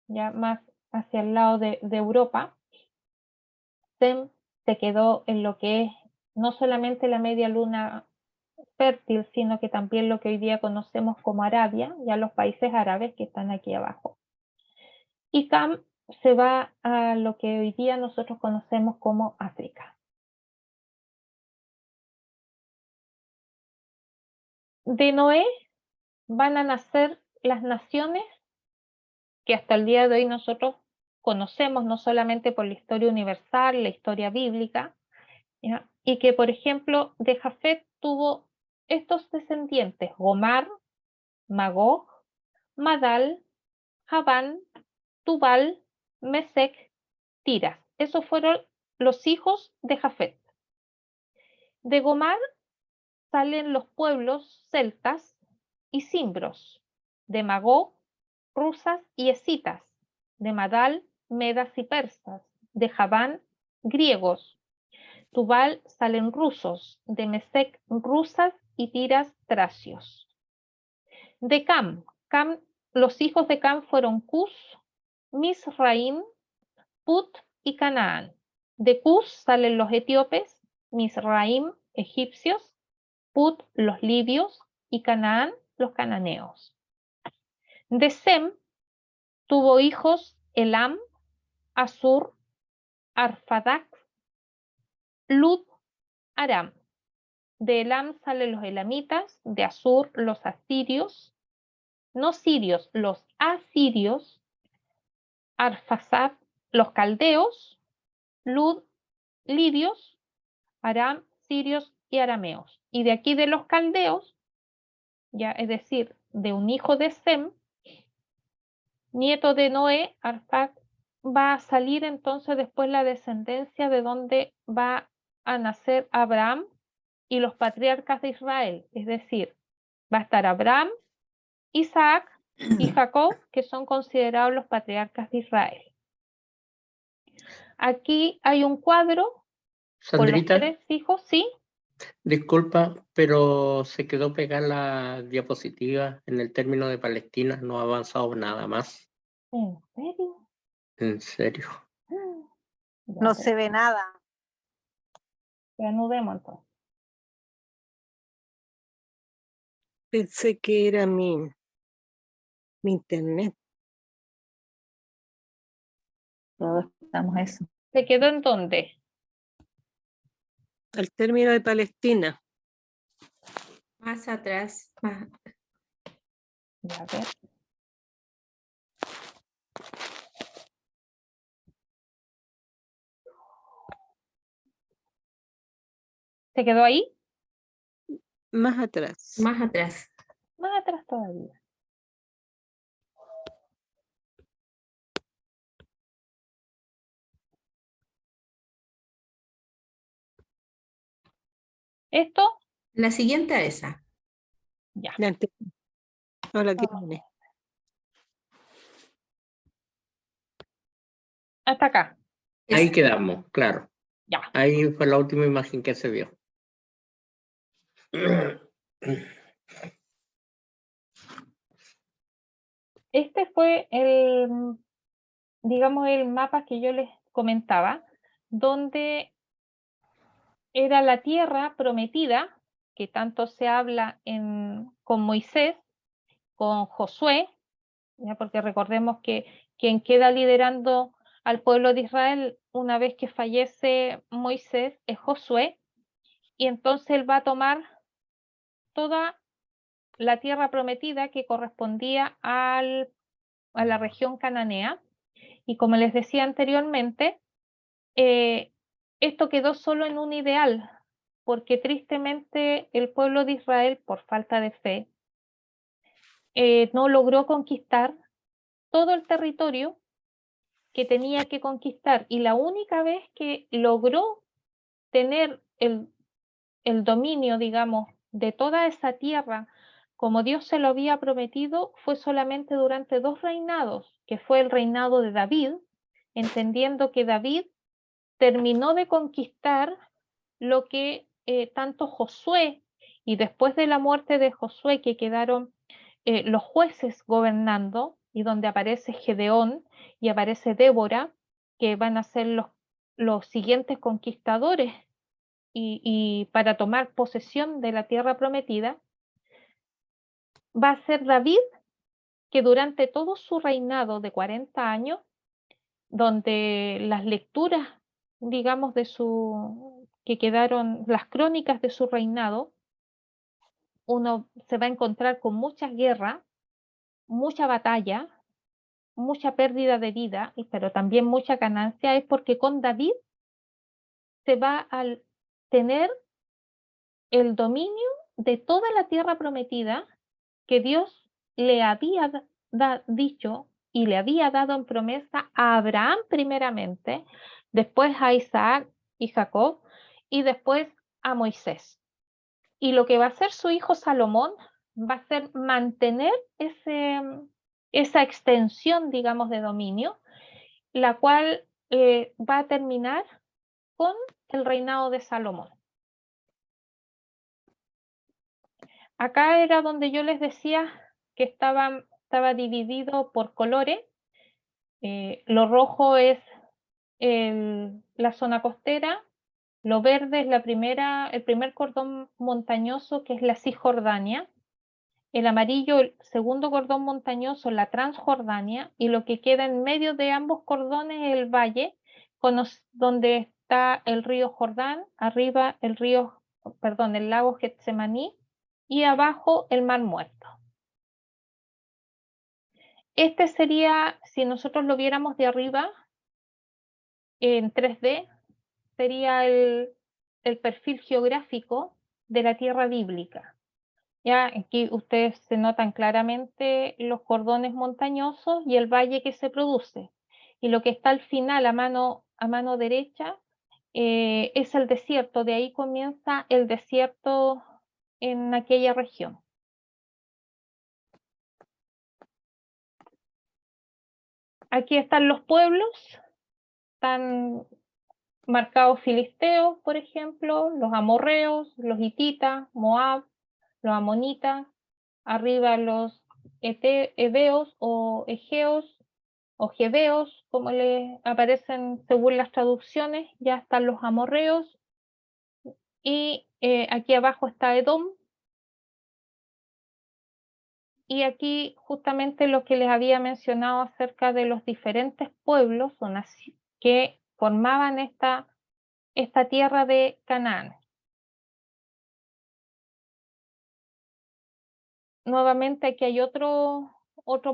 ya más hacia el lado de Europa. Sem se quedó en lo que es no solamente la media luna fértil, sino que también lo que hoy día conocemos como Arabia, ya los países árabes que están aquí abajo. Y Cam se va a lo que hoy día nosotros conocemos como África. De Noé van a nacer las naciones que hasta el día de hoy nosotros conocemos, no solamente por la historia universal, la historia bíblica, ¿ya? Y que, por ejemplo, de Jafet tuvo estos descendientes: Gomar, Magog, Madal, Javán, Tubal, Mesec, Tiras. Esos fueron los hijos de Jafet. De Gomar salen los pueblos celtas y cimbros. De Magog, rusas y escitas. De Madal, medas y persas. De Javán, griegos. Tubal salen rusos. De Mesec, rusas y Tiras, tracios. De Cam, los hijos de Cam fueron Cus, Misraim, Put y Canaán. De Cus salen los etíopes, Misraim, egipcios, Put, los libios y Canaán, los cananeos. De Sem tuvo hijos Elam, Asur, Arfadak, Lud, Aram. De Elam salen los elamitas, de Asur los asirios, no sirios, los asirios, Arphazad los caldeos, Lud, lidios, Aram, sirios y arameos. Y de aquí de los caldeos, ya es decir, de un hijo de Sem, nieto de Noé, Arpad, va a salir entonces después la descendencia de donde va a nacer Abraham y los patriarcas de Israel. Es decir, va a estar Abraham, Isaac y Jacob, que son considerados los patriarcas de Israel. Aquí hay un cuadro con los Sandrita, 3 hijos, ¿sí? disculpa, pero se quedó pegada la diapositiva en el término de Palestina, no ha avanzado nada más. ¿En serio? En serio. Ya, No se ve nada. reanudemos entonces. Pensé que era mi internet. Todos estamos eso. ¿Se quedó en dónde? Al término de Palestina. Más atrás, más. Ya, a ver. ¿Se quedó ahí? Más atrás. Más atrás. Más atrás todavía. ¿Esto? La siguiente a esa. Ya. La anterior. Ahora que Ah. viene. Hasta acá. Ahí Esa. quedamos, claro. Ya. Ahí fue la última imagen que se vio. Este fue el, digamos, el mapa que yo les comentaba, donde era la tierra prometida, que tanto se habla con Moisés, con Josué, ¿ya? Porque recordemos que quien queda liderando al pueblo de Israel una vez que fallece Moisés es Josué, y entonces él va a tomar toda la tierra prometida que correspondía a la región cananea, y como les decía anteriormente, esto quedó solo en un ideal, porque tristemente el pueblo de Israel, por falta de fe, no logró conquistar todo el territorio que tenía que conquistar, y la única vez que logró tener el dominio, digamos, de toda esa tierra como Dios se lo había prometido fue solamente durante 2 reinados, que fue el reinado de David, entendiendo que David terminó de conquistar lo que tanto Josué, y después de la muerte de Josué, que quedaron los jueces gobernando, y donde aparece Gedeón y aparece Débora, que van a ser los siguientes conquistadores y para tomar posesión de la tierra prometida, va a ser David, que durante todo su reinado de 40 años, donde las lecturas, digamos, que quedaron, las crónicas de su reinado, uno se va a encontrar con muchas guerras, mucha batalla, mucha pérdida de vida, pero también mucha ganancia, es porque con David se va a tener el dominio de toda la tierra prometida que Dios le había dicho y le había dado en promesa a Abraham primeramente, después a Isaac y Jacob, y después a Moisés. Y lo que va a hacer su hijo Salomón va a ser mantener esa extensión, digamos, de dominio, la cual va a terminar con el reinado de Salomón. Acá era donde yo les decía que estaba dividido por colores. Lo rojo es la zona costera, lo verde es el primer cordón montañoso, que es la Cisjordania, el amarillo, el segundo cordón montañoso, la Transjordania, y lo que queda en medio de ambos cordones es el valle, donde está el río Jordán, arriba el lago Getsemaní, y abajo el Mar Muerto. Este sería, si nosotros lo viéramos de arriba, en 3D, sería el perfil geográfico de la tierra bíblica. Ya aquí ustedes se notan claramente los cordones montañosos y el valle que se produce. Y lo que está al final, a mano derecha, es el desierto. De ahí comienza el desierto en aquella región. Aquí están los pueblos, están marcados filisteos, por ejemplo, los amorreos, los hititas, Moab, los amonitas, arriba los heveos o egeos o jebeos, como les aparecen según las traducciones, ya están los amorreos, y aquí abajo está Edom, y aquí justamente lo que les había mencionado acerca de los diferentes pueblos que formaban esta tierra de Canaán. Nuevamente aquí hay otro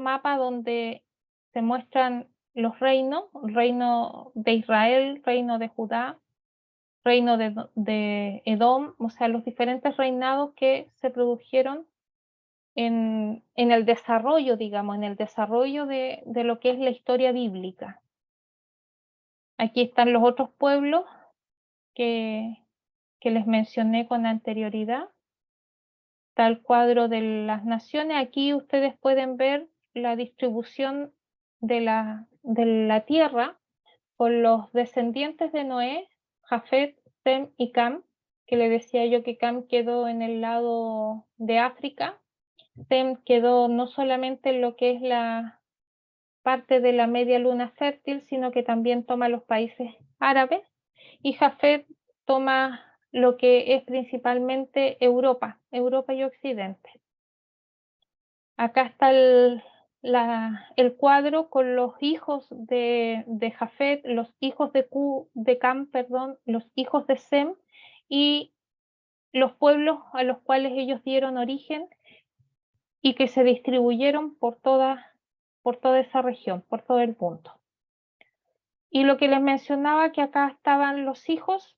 mapa donde se muestran los reinos, reino de Israel, reino de Judá, reino de Edom, o sea, los diferentes reinados que se produjeron en el desarrollo, digamos, en el desarrollo de lo que es la historia bíblica. Aquí están los otros pueblos que les mencioné con anterioridad. Está el cuadro de las naciones. Aquí ustedes pueden ver la distribución de la tierra con los descendientes de Noé, Jafet, Sem y Cam, que le decía yo que Cam quedó en el lado de África. Sem quedó no solamente en lo que es la parte de la media luna fértil, sino que también toma los países árabes, y Jafet toma lo que es principalmente Europa y Occidente. Acá está el cuadro con los hijos de Jafet, los hijos de Cam, perdón, los hijos de Sem, y los pueblos a los cuales ellos dieron origen y que se distribuyeron por toda esa región, por todo el mundo. Y lo que les mencionaba, que acá estaban los hijos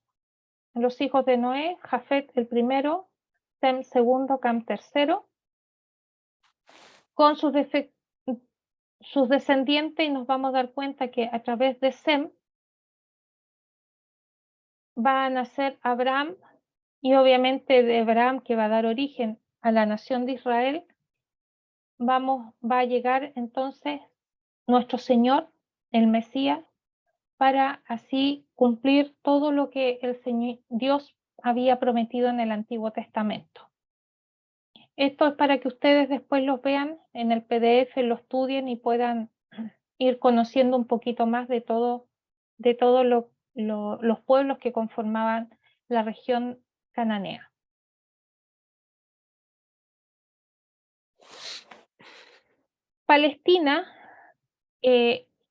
de Noé, Jafet el primero, Sem segundo, Cam tercero, con sus descendientes, y nos vamos a dar cuenta que a través de Sem va a nacer Abraham, y obviamente de Abraham, que va a dar origen a la nación de Israel, va a llegar entonces nuestro Señor, el Mesías, para así cumplir todo lo que el Señor Dios había prometido en el Antiguo Testamento. Esto es para que ustedes después los vean en el PDF, lo estudien y puedan ir conociendo un poquito más de todos los pueblos que conformaban la región cananea. Palestina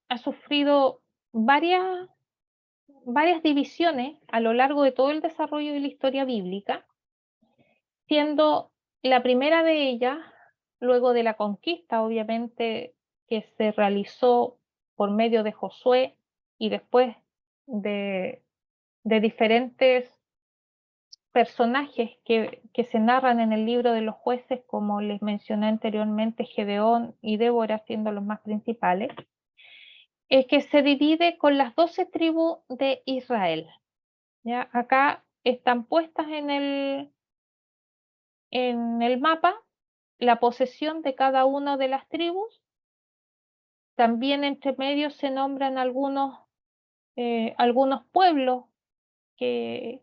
ha sufrido varias divisiones a lo largo de todo el desarrollo de la historia bíblica, siendo la primera de ellas, luego de la conquista, obviamente, que se realizó por medio de Josué y después de diferentes personajes que se narran en el libro de los jueces, como les mencioné anteriormente, Gedeón y Débora siendo los más principales, es que se divide con las 12 tribus de Israel. ¿Ya? Acá están puestas en el mapa la posesión de cada una de las tribus. También entre medio se nombran algunos pueblos que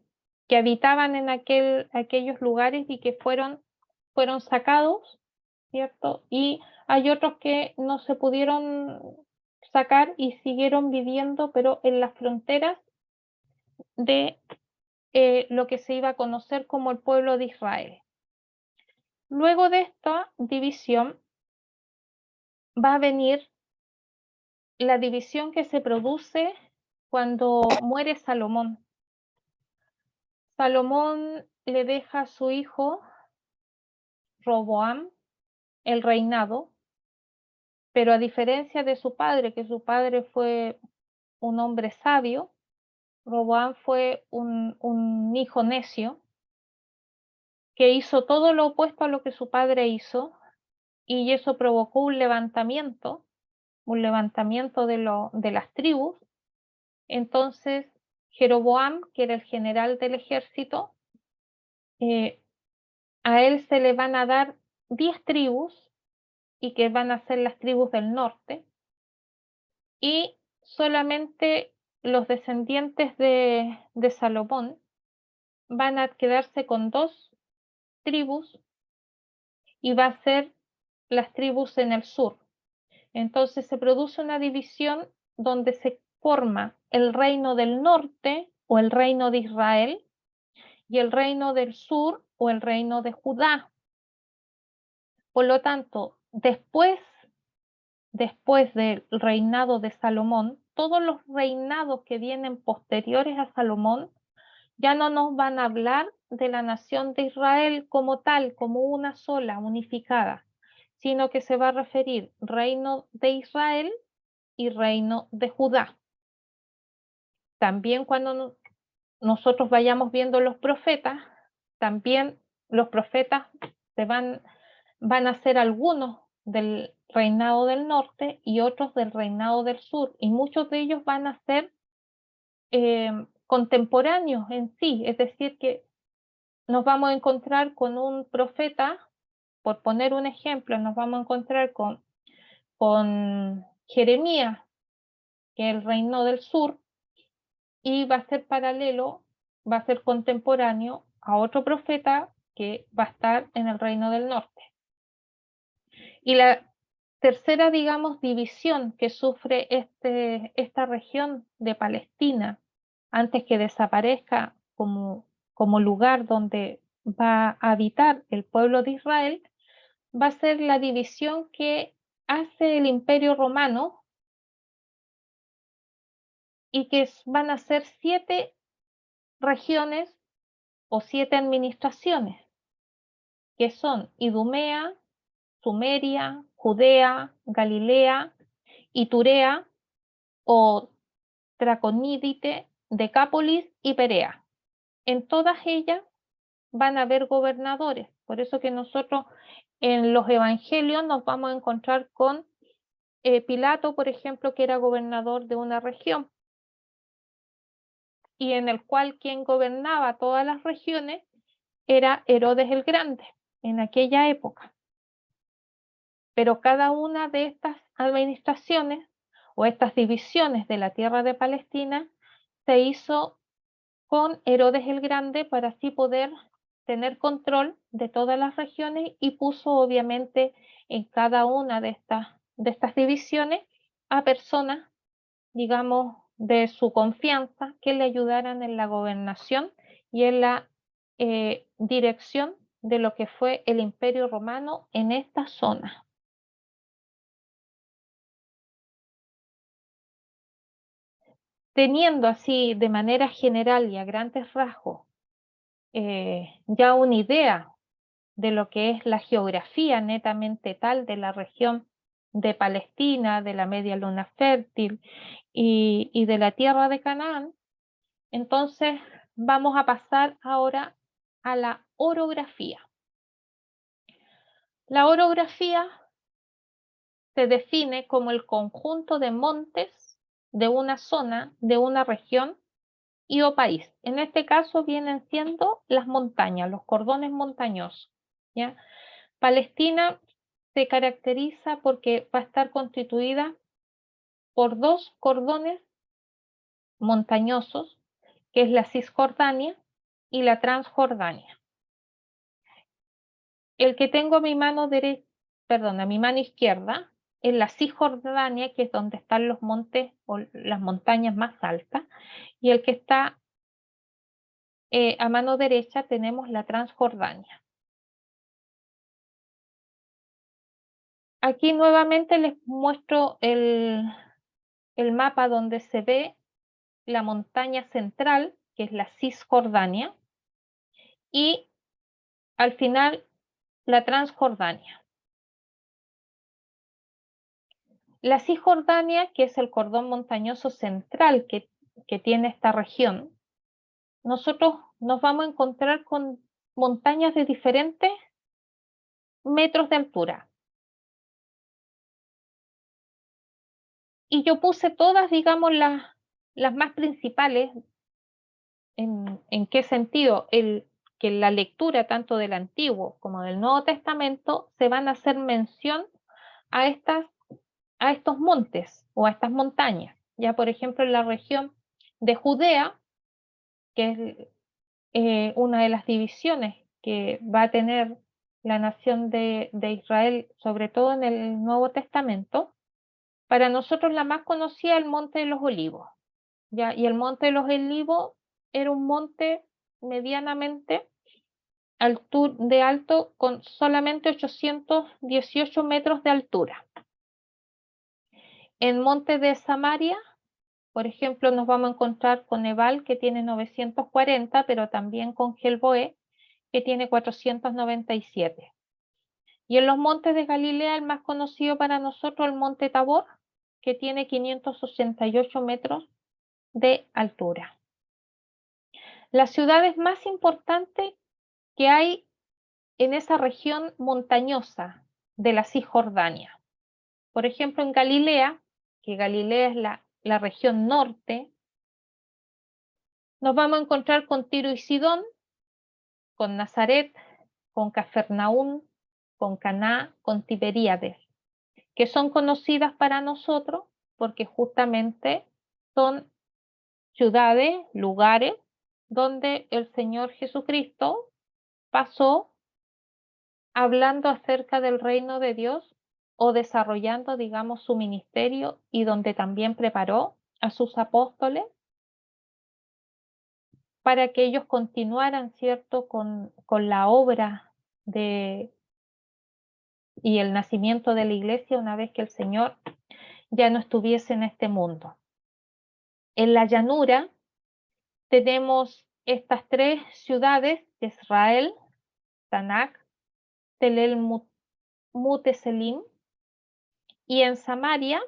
habitaban en aquellos lugares y que fueron sacados, ¿cierto? Y hay otros que no se pudieron sacar y siguieron viviendo, pero en las fronteras de lo que se iba a conocer como el pueblo de Israel. Luego de esta división va a venir la división que se produce cuando muere Salomón. Salomón le deja a su hijo Roboam el reinado, pero a diferencia de su padre, que su padre fue un hombre sabio, Roboam fue un hijo necio que hizo todo lo opuesto a lo que su padre hizo, y eso provocó un levantamiento de las tribus. Entonces, Jeroboam, que era el general del ejército, a él se le van a dar 10 tribus, y que van a ser las tribus del norte, y solamente los descendientes de Salomón van a quedarse con 2 tribus, y va a ser las tribus en el sur. Entonces se produce una división donde se forma el reino del norte o el reino de Israel y el reino del sur o el reino de Judá. Por lo tanto, después del reinado de Salomón, todos los reinados que vienen posteriores a Salomón ya no nos van a hablar de la nación de Israel como tal, como una sola, unificada, sino que se va a referir reino de Israel y reino de Judá. También cuando nosotros vayamos viendo los profetas, también los profetas van a ser algunos del reinado del norte y otros del reinado del sur, y muchos de ellos van a ser contemporáneos en sí, es decir, que nos vamos a encontrar con un profeta, por poner un ejemplo, nos vamos a encontrar con Jeremías, que es el reino del sur, y va a ser paralelo, va a ser contemporáneo a otro profeta que va a estar en el reino del norte. Y la tercera, digamos, división que sufre esta región de Palestina antes que desaparezca como lugar donde va a habitar el pueblo de Israel, va a ser la división que hace el Imperio Romano, y que van a ser 7 regiones o 7 administraciones, que son Idumea, Sumeria, Judea, Galilea, Iturea o Traconidite, Decápolis y Perea. En todas ellas van a haber gobernadores, por eso que nosotros en los evangelios nos vamos a encontrar con Pilato, por ejemplo, que era gobernador de una región, y en el cual quien gobernaba todas las regiones era Herodes el Grande en aquella época. Pero cada una de estas administraciones o estas divisiones de la tierra de Palestina se hizo con Herodes el Grande para así poder tener control de todas las regiones, y puso obviamente en cada una de estas divisiones a personas, digamos, de su confianza, que le ayudaran en la gobernación y en la dirección de lo que fue el Imperio Romano en esta zona. Teniendo así de manera general y a grandes rasgos ya una idea de lo que es la geografía netamente tal de la región de Palestina, de la media luna fértil y de la tierra de Canaán, entonces vamos a pasar ahora a la orografía. La orografía se define como el conjunto de montes de una zona, de una región y o país. En este caso vienen siendo las montañas, los cordones montañosos, ¿ya? Palestina se caracteriza porque va a estar constituida por 2 cordones montañosos, que es la Cisjordania y la Transjordania. El que tengo a mi mano derecha, perdón, a mi mano izquierda, es la Cisjordania, que es donde están los montes o las montañas más altas, y el que está a mano derecha tenemos la Transjordania. Aquí nuevamente les muestro el mapa donde se ve la montaña central, que es la Cisjordania, y al final la Transjordania. La Cisjordania, que es el cordón montañoso central que tiene esta región, nosotros nos vamos a encontrar con montañas de diferentes metros de altura. Y yo puse todas, digamos, las más principales. ¿En qué sentido? Que la lectura tanto del Antiguo como del Nuevo Testamento se van a hacer mención a estos montes o a estas montañas. Ya, por ejemplo, en la región de Judea, que es una de las divisiones que va a tener la nación de Israel, sobre todo en el Nuevo Testamento, para nosotros la más conocida es el Monte de los Olivos. ¿Ya? Y el Monte de los Olivos era un monte medianamente de alto con solamente 818 metros de altura. En Monte de Samaria, por ejemplo, nos vamos a encontrar con Ebal, que tiene 940, pero también con Gelboé, que tiene 497. Y en los montes de Galilea, el más conocido para nosotros, el Monte Tabor, que tiene 588 metros de altura. Las ciudades más importantes que hay en esa región montañosa de la Cisjordania. Por ejemplo, en Galilea, que Galilea es la región norte, nos vamos a encontrar con Tiro y Sidón, con Nazaret, con Cafarnaúm, con Caná, con Tiberíades, que son conocidas para nosotros porque justamente son ciudades, lugares donde el Señor Jesucristo pasó hablando acerca del reino de Dios o desarrollando, digamos, su ministerio, y donde también preparó a sus apóstoles para que ellos continuaran, ¿cierto?, con la obra y el nacimiento de la iglesia una vez que el Señor ya no estuviese en este mundo. En la llanura tenemos estas tres ciudades: Israel, Tanak, Tel Muteselim, y en Samaria,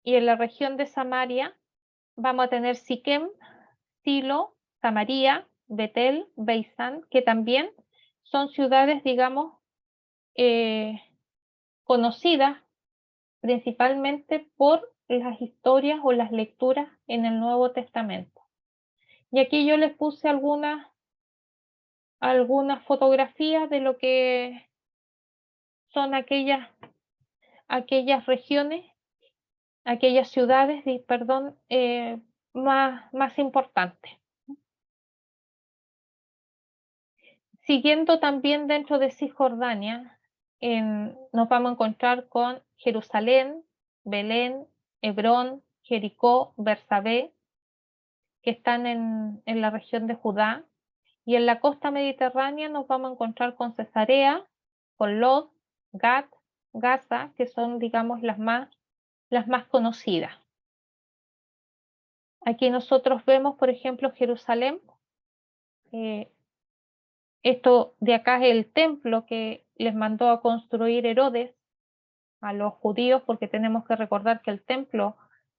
y en la región de Samaria vamos a tener Siquem, Silo, Samaria, Betel, Beisán, que también son ciudades, digamos, conocidas principalmente por las historias o las lecturas en el Nuevo Testamento. Y aquí yo les puse algunas fotografías de lo que son aquellas regiones, aquellas ciudades, perdón, más importantes. Siguiendo también dentro de Cisjordania, nos vamos a encontrar con Jerusalén, Belén, Hebrón, Jericó, Bersabé, que están en la región de Judá. Y en la costa mediterránea nos vamos a encontrar con Cesarea, con Lod, Gat, Gaza, que son, digamos, las más conocidas. Aquí nosotros vemos, por ejemplo, Jerusalén. Esto de acá es el templo que les mandó a construir Herodes a los judíos, porque tenemos que recordar que el templo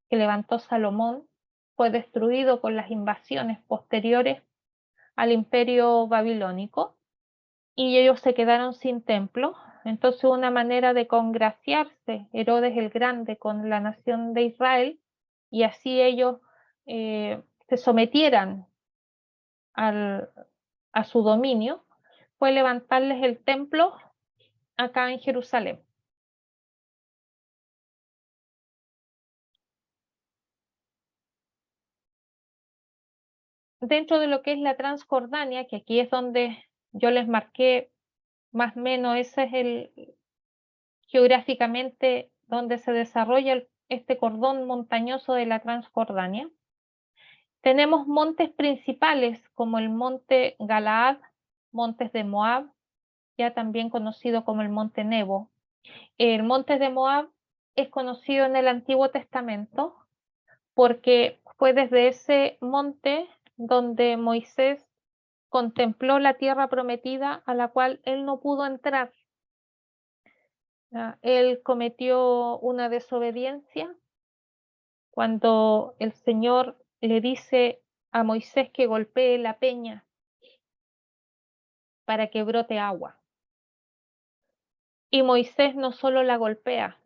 que levantó Salomón fue destruido con las invasiones posteriores al imperio babilónico, y ellos se quedaron sin templo. Entonces, una manera de congraciarse Herodes el Grande con la nación de Israel, y así ellos se sometieran a su dominio, fue levantarles el templo acá en Jerusalén. Dentro de lo que es la Transjordania, que aquí es donde yo les marqué más o menos, ese es geográficamente donde se desarrolla este cordón montañoso de la Transjordania. Tenemos montes principales como el monte Galaad, montes de Moab, ya también conocido como el monte Nebo. El monte de Moab es conocido en el Antiguo Testamento porque fue desde ese monte donde Moisés contempló la tierra prometida a la cual él no pudo entrar. Él cometió una desobediencia cuando el Señor le dice a Moisés que golpee la peña para que brote agua. Y Moisés no solo la golpea,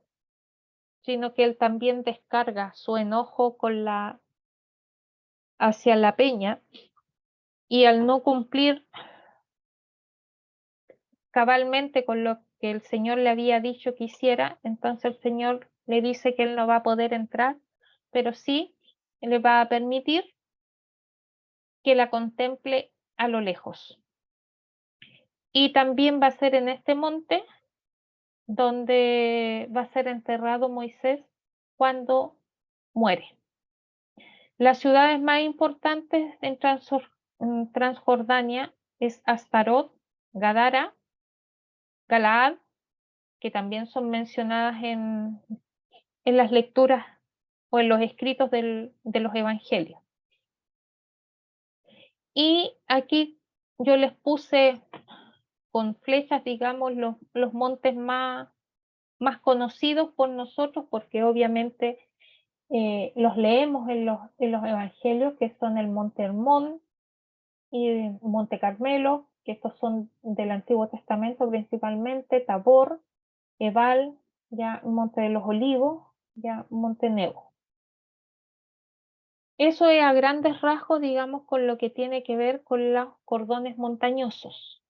sino que él también descarga su enojo hacia la peña, y al no cumplir cabalmente con lo que el Señor le había dicho que hiciera, entonces el Señor le dice que él no va a poder entrar, pero sí le va a permitir que la contemple a lo lejos. Y también va a ser en este monte donde va a ser enterrado Moisés cuando muere. Las ciudades más importantes en Transjordania es Astarot, Gadara, Galaad, que también son mencionadas en las lecturas o en los escritos de los evangelios. Y aquí yo les puse con flechas, digamos, los montes más conocidos por nosotros, porque obviamente los leemos en los evangelios, que son el Monte Hermón y el Monte Carmelo, que estos son del Antiguo Testamento principalmente, Tabor, Ebal, ya Monte de los Olivos, ya Monte Nebo. Eso es a grandes rasgos, digamos, con lo que tiene que ver con los cordones montañosos.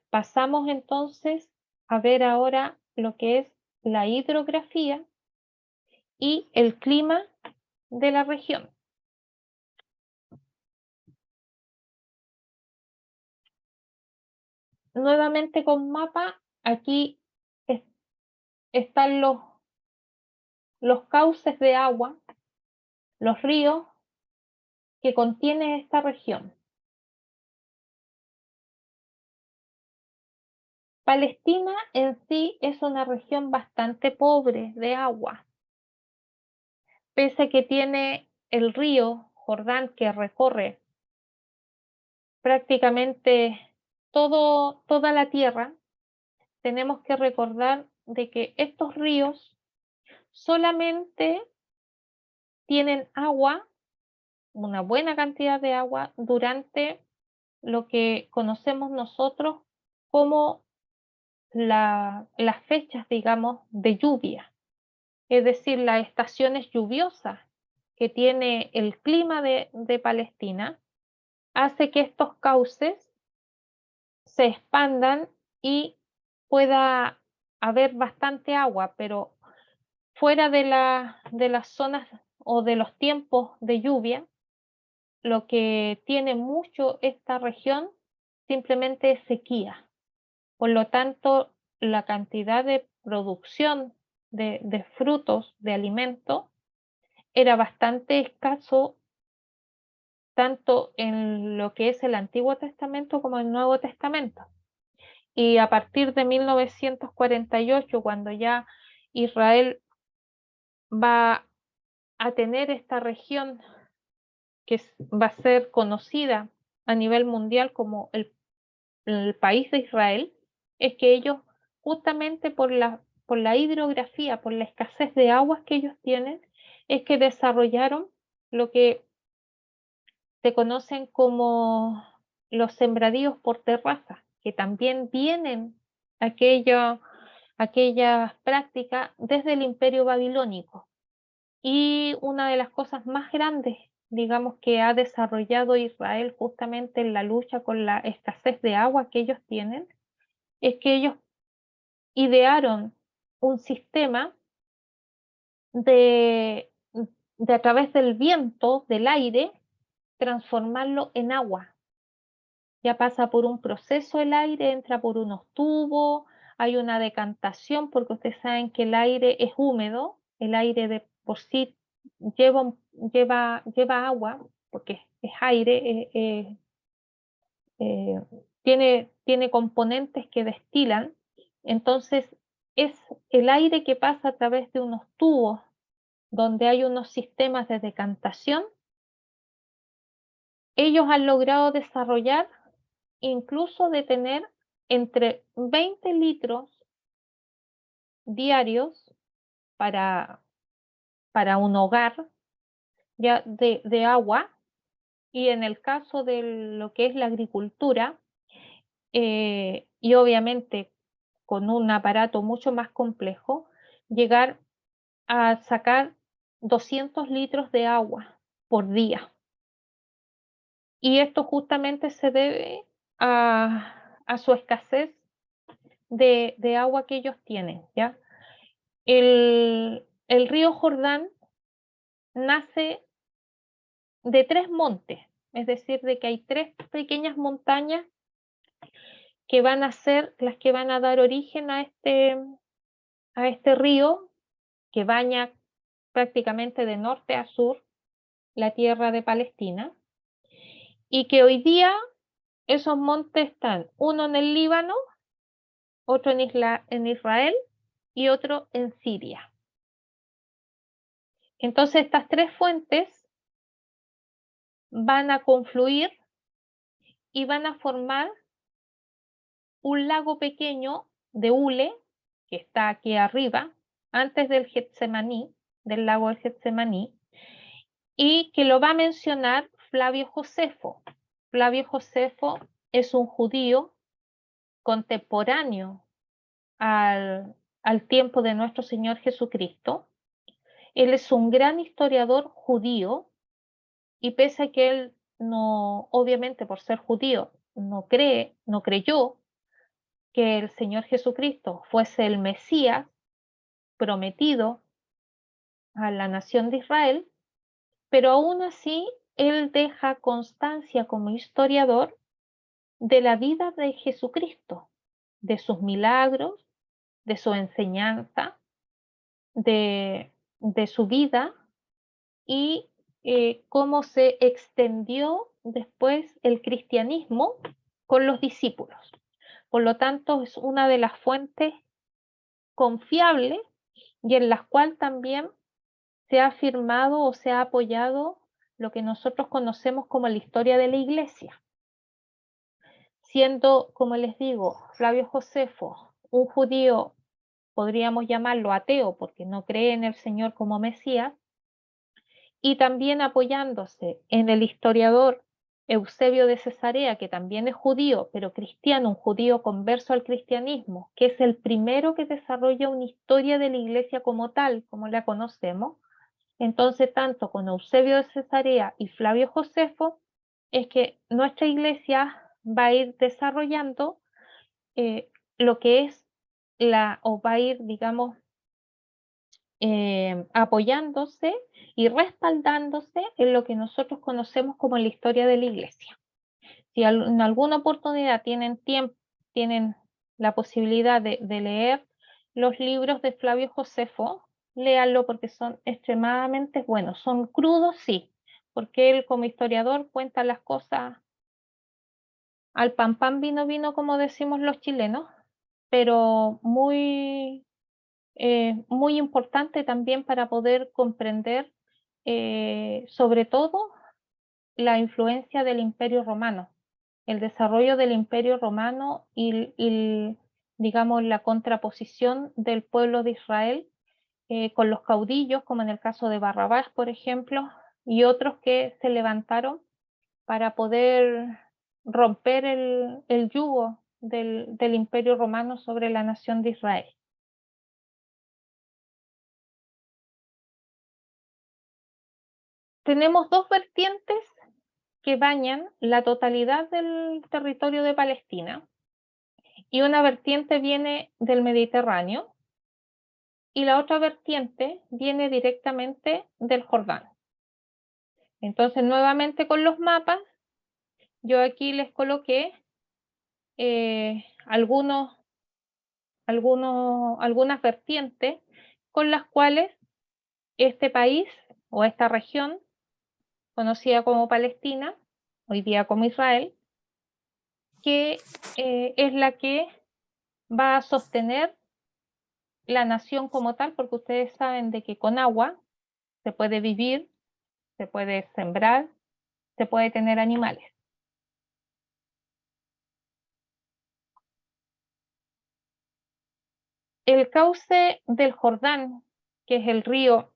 Pasamos entonces a ver ahora lo que es la hidrografía y el clima de la región. Nuevamente con mapa, aquí están los cauces de agua, los ríos que contiene esta región. Palestina en sí es una región bastante pobre de agua, pese a que tiene el río Jordán que recorre prácticamente toda la tierra. Tenemos que recordar de que estos ríos solamente tienen agua, una buena cantidad de agua, durante lo que conocemos nosotros como las fechas, digamos, de lluvia, es decir, las estaciones lluviosas que tiene el clima de Palestina, hace que estos cauces se expandan y pueda haber bastante agua, pero fuera de las zonas o de los tiempos de lluvia, lo que tiene mucho esta región simplemente es sequía. Por lo tanto, la cantidad de producción de frutos, de alimento, era bastante escaso tanto en lo que es el Antiguo Testamento como el Nuevo Testamento. Y a partir de 1948, cuando ya Israel va a tener esta región que va a ser conocida a nivel mundial como el país de Israel, es que ellos, justamente por la hidrografía, por la escasez de aguas que ellos tienen, es que desarrollaron lo que se conocen como los sembradíos por terraza, que también vienen aquellas prácticas desde el Imperio Babilónico. Y una de las cosas más grandes, digamos, que ha desarrollado Israel justamente en la lucha con la escasez de agua que ellos tienen, es que ellos idearon un sistema de a través del viento, del aire, transformarlo en agua. Ya pasa por un proceso el aire, entra por unos tubos, hay una decantación, porque ustedes saben que el aire es húmedo, el aire de por sí lleva agua, porque es aire, tiene componentes que destilan, entonces es el aire que pasa a través de unos tubos donde hay unos sistemas de decantación. Ellos han logrado desarrollar incluso de tener entre 20 litros diarios para un hogar ya de agua, y en el caso de lo que es la agricultura, y obviamente con un aparato mucho más complejo, llegar a sacar 200 litros de agua por día. Y esto justamente se debe a su escasez de agua que ellos tienen, ¿ya? El río Jordán nace de 3 montes, es decir, de que hay 3 pequeñas montañas que van a ser las que van a dar origen a este río que baña prácticamente de norte a sur la tierra de Palestina, y que hoy día esos montes están, uno en el Líbano, otro en Israel y otro en Siria. Entonces estas 3 fuentes van a confluir y van a formar un lago pequeño de hule, que está aquí arriba, antes del Getsemaní, del lago del Getsemaní, y que lo va a mencionar Flavio Josefo. Flavio Josefo es un judío contemporáneo al tiempo de nuestro Señor Jesucristo. Él es un gran historiador judío, y pese a que él no, obviamente por ser judío, no creyó que el Señor Jesucristo fuese el Mesías prometido a la nación de Israel, pero aún así él deja constancia como historiador de la vida de Jesucristo, de sus milagros, de su enseñanza, de su vida, y cómo se extendió después el cristianismo con los discípulos. Por lo tanto, es una de las fuentes confiables y en las cuales también se ha afirmado o se ha apoyado lo que nosotros conocemos como la historia de la Iglesia. Siendo, como les digo, Flavio Josefo un judío, podríamos llamarlo ateo porque no cree en el Señor como Mesías, y también apoyándose en el historiador Eusebio de Cesarea, que también es judío, pero cristiano, un judío converso al cristianismo, que es el primero que desarrolla una historia de la Iglesia como tal, como la conocemos. Entonces, tanto con Eusebio de Cesarea y Flavio Josefo, es que nuestra Iglesia va a ir desarrollando lo que es o va a ir, digamos, apoyándose y respaldándose en lo que nosotros conocemos como la historia de la Iglesia. Si en alguna oportunidad tienen tiempo, tienen la posibilidad de leer los libros de Flavio Josefo, léanlo porque son extremadamente buenos. Son crudos, sí, porque él como historiador cuenta las cosas al pan pan, vino vino, como decimos los chilenos, pero muy muy importante también para poder comprender sobre todo la influencia del Imperio Romano, el desarrollo del Imperio Romano y digamos la contraposición del pueblo de Israel con los caudillos, como en el caso de Barrabás, por ejemplo, y otros que se levantaron para poder romper el yugo del Imperio Romano sobre la nación de Israel. Tenemos 2 vertientes que bañan la totalidad del territorio de Palestina, y una vertiente viene del Mediterráneo y la otra vertiente viene directamente del Jordán. Entonces, nuevamente con los mapas, yo aquí les coloqué algunas vertientes con las cuales este país o esta región, conocida como Palestina, hoy día como Israel, que es la que va a sostener la nación como tal, porque ustedes saben de que con agua se puede vivir, se puede sembrar, se puede tener animales. El cauce del Jordán, que es el río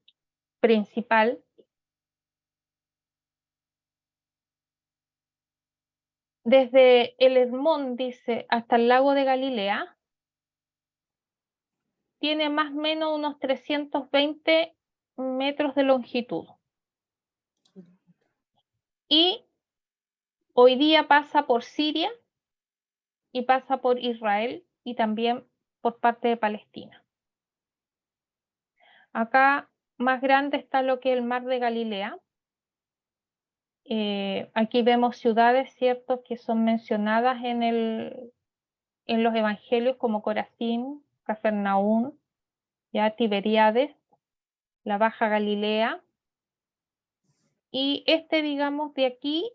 principal, desde el Hermón, dice, hasta el lago de Galilea, tiene más o menos unos 320 metros de longitud. Y hoy día pasa por Siria y pasa por Israel y también por parte de Palestina. Acá más grande está lo que es el mar de Galilea. Aquí vemos ciudades, ¿cierto?, que son mencionadas en los evangelios como Corazín, Cafarnaúm, ya Tiberíades, la Baja Galilea. Y digamos, de aquí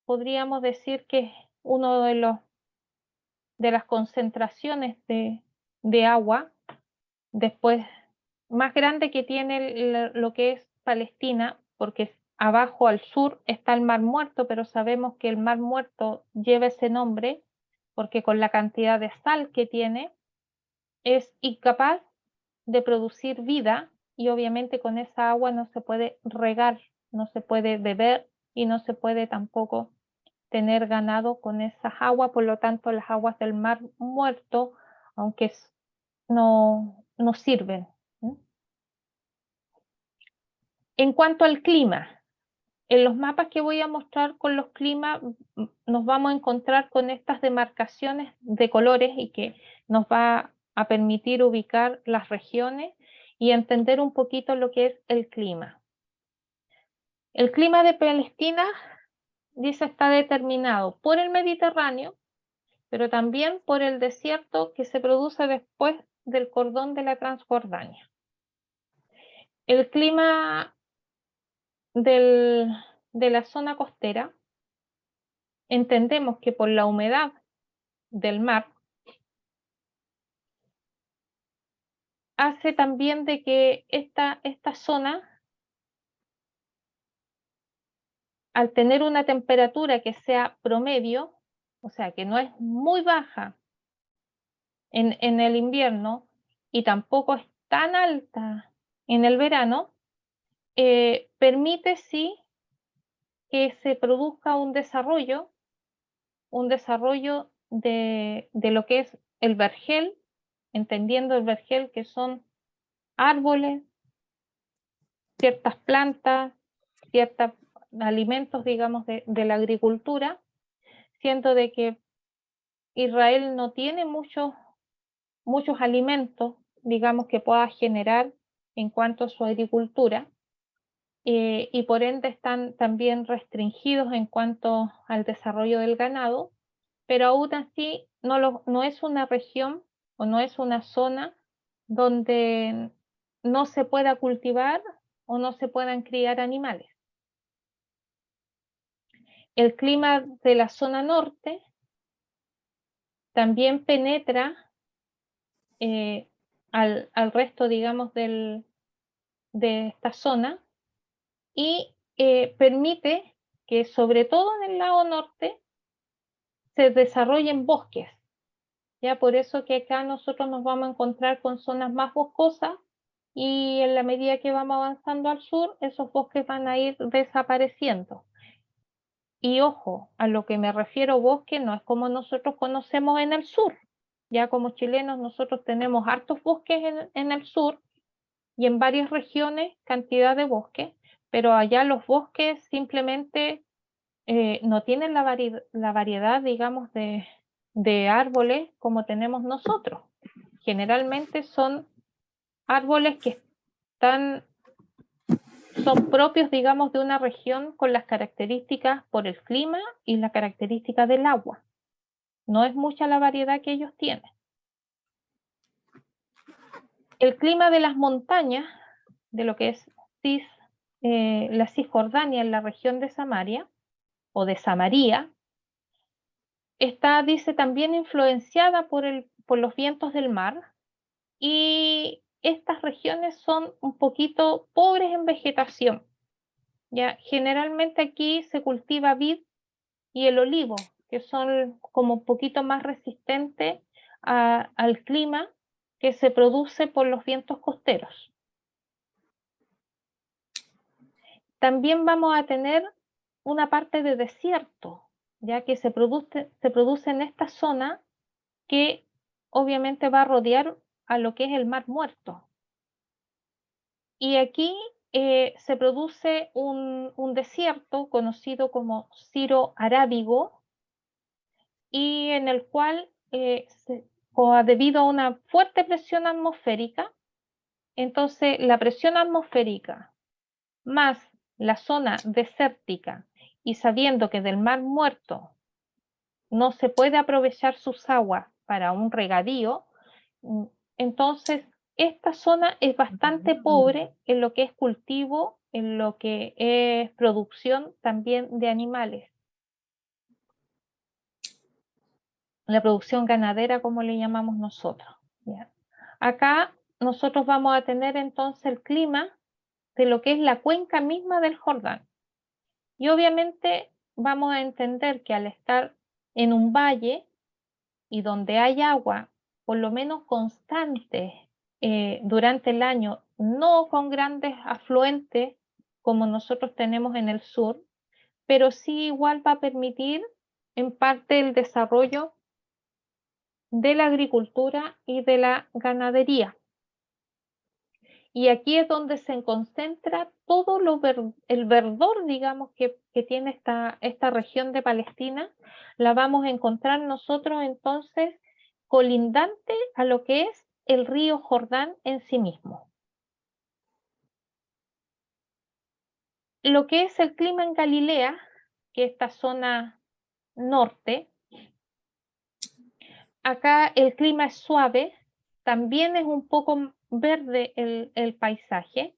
podríamos decir que es uno de las concentraciones de agua después más grande que tiene lo que es Palestina, porque abajo al sur está el Mar Muerto, pero sabemos que el Mar Muerto lleva ese nombre porque con la cantidad de sal que tiene es incapaz de producir vida y obviamente con esa agua no se puede regar, no se puede beber y no se puede tampoco tener ganado con esas aguas, por lo tanto las aguas del Mar Muerto, aunque no sirven. En cuanto al clima, en los mapas que voy a mostrar con los climas nos vamos a encontrar con estas demarcaciones de colores y que nos va a permitir ubicar las regiones y entender un poquito lo que es el clima. El clima de Palestina, dice, está determinado por el Mediterráneo, pero también por el desierto que se produce después del cordón de la Transjordania. El clima de la zona costera, entendemos que por la humedad del mar, hace también de que esta zona, al tener una temperatura que sea promedio, o sea, que no es muy baja en el invierno y tampoco es tan alta en el verano, permite sí que se produzca un desarrollo de lo que es el vergel, entendiendo el vergel que son árboles, ciertas plantas, ciertos alimentos, digamos, de la agricultura, siendo de que Israel no tiene muchos alimentos, digamos, que pueda generar en cuanto a su agricultura, y por ende están también restringidos en cuanto al desarrollo del ganado, pero aún así no es una región o no es una zona donde no se pueda cultivar o no se puedan criar animales. El clima de la zona norte también penetra al resto, digamos, de esta zona y permite que sobre todo en el lado norte se desarrollen bosques. Ya por eso que acá nosotros nos vamos a encontrar con zonas más boscosas y en la medida que vamos avanzando al sur, esos bosques van a ir desapareciendo. Y ojo, a lo que me refiero bosque no es como nosotros conocemos en el sur. Ya como chilenos nosotros tenemos hartos bosques en el sur y en varias regiones cantidad de bosques, pero allá los bosques simplemente no tienen la variedad, digamos, de árboles como tenemos nosotros. Generalmente son árboles que son propios, digamos, de una región con las características por el clima y las características del agua. No es mucha la variedad que ellos tienen. El clima de las montañas, de lo que es la Cisjordania en la región de Samaria, o de Samaria, Está, dice, también influenciada por los vientos del mar, y estas regiones son un poquito pobres en vegetación. ¿Ya? Generalmente aquí se cultiva vid y el olivo, que son como un poquito más resistentes al clima que se produce por los vientos costeros. También vamos a tener una parte de desierto, ya que se produce en esta zona, que obviamente va a rodear a lo que es el Mar Muerto. Y aquí se produce un desierto conocido como Ciro Arábigo, y en el cual, debido a una fuerte presión atmosférica, entonces la presión atmosférica más la zona desértica, y sabiendo que del Mar Muerto no se puede aprovechar sus aguas para un regadío, entonces esta zona es bastante pobre en lo que es cultivo, en lo que es producción también de animales. La producción ganadera, como le llamamos nosotros. ¿Ya? Acá nosotros vamos a tener entonces el clima de lo que es la cuenca misma del Jordán. Y obviamente vamos a entender que al estar en un valle y donde hay agua, por lo menos constante durante el año, no con grandes afluentes como nosotros tenemos en el sur, pero sí igual va a permitir en parte el desarrollo de la agricultura y de la ganadería. Y aquí es donde se concentra todo el verdor, digamos, que tiene esta región de Palestina. La vamos a encontrar nosotros entonces colindante a lo que es el río Jordán en sí mismo. Lo que es el clima en Galilea, que es esta zona norte, acá el clima es suave, también es un poco verde el paisaje,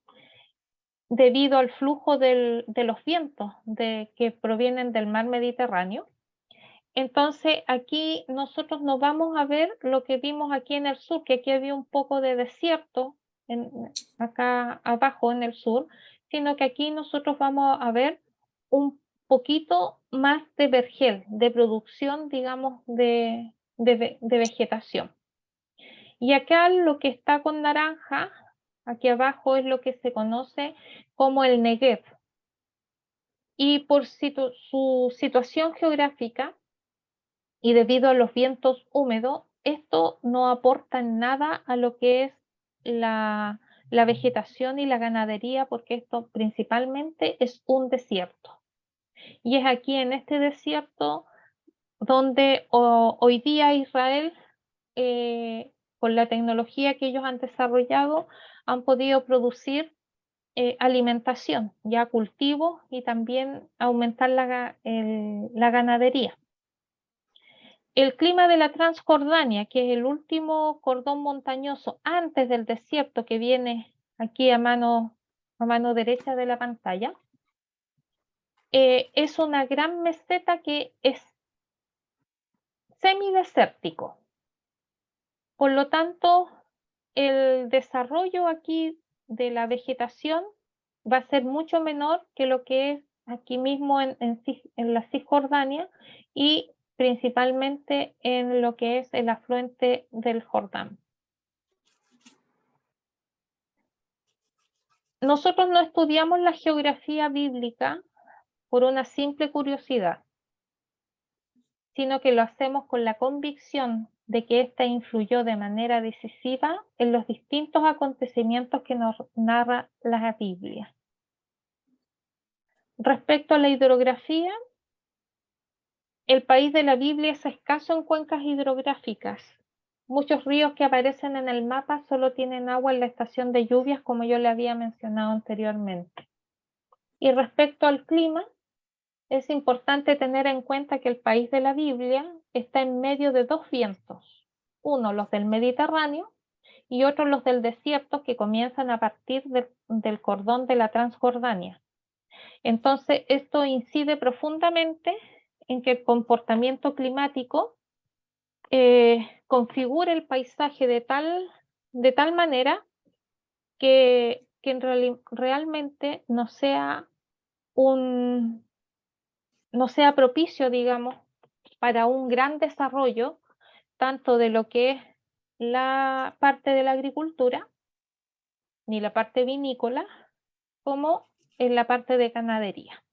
debido al flujo de los vientos que provienen del mar Mediterráneo. Entonces aquí nosotros no vamos a ver lo que vimos aquí en el sur, que aquí había un poco de desierto acá abajo en el sur, sino que aquí nosotros vamos a ver un poquito más de vergel, de producción, digamos, de vegetación. Y acá lo que está con naranja, aquí abajo, es lo que se conoce como el Negev. Y por su situación geográfica y debido a los vientos húmedos, esto no aporta nada a lo que es la vegetación y la ganadería, porque esto principalmente es un desierto. Y es aquí en este desierto donde hoy día Israel, con la tecnología que ellos han desarrollado, han podido producir alimentación, ya cultivo, y también aumentar la ganadería. El clima de la Transjordania, que es el último cordón montañoso antes del desierto que viene aquí a mano derecha de la pantalla, es una gran meseta que es semidesértico. Por lo tanto, el desarrollo aquí de la vegetación va a ser mucho menor que lo que es aquí mismo en la Cisjordania, y principalmente en lo que es el afluente del Jordán. Nosotros no estudiamos la geografía bíblica por una simple curiosidad, sino que lo hacemos con la convicción de que ésta influyó de manera decisiva en los distintos acontecimientos que nos narra la Biblia. Respecto a la hidrografía, el país de la Biblia es escaso en cuencas hidrográficas. Muchos ríos que aparecen en el mapa solo tienen agua en la estación de lluvias, como yo le había mencionado anteriormente. Y respecto al clima, es importante tener en cuenta que el país de la Biblia está en medio de dos vientos, uno los del Mediterráneo y otro los del desierto, que comienzan a partir del cordón de la Transjordania. Entonces, esto incide profundamente en que el comportamiento climático configura el paisaje de tal manera que realmente no sea propicio, digamos, para un gran desarrollo, tanto de lo que es la parte de la agricultura, ni la parte vinícola, como en la parte de ganadería.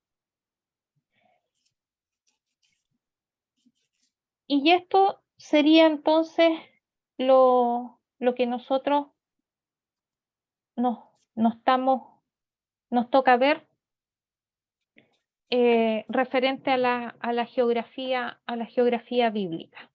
Y esto sería entonces lo que nosotros nos toca ver referente a la geografía bíblica.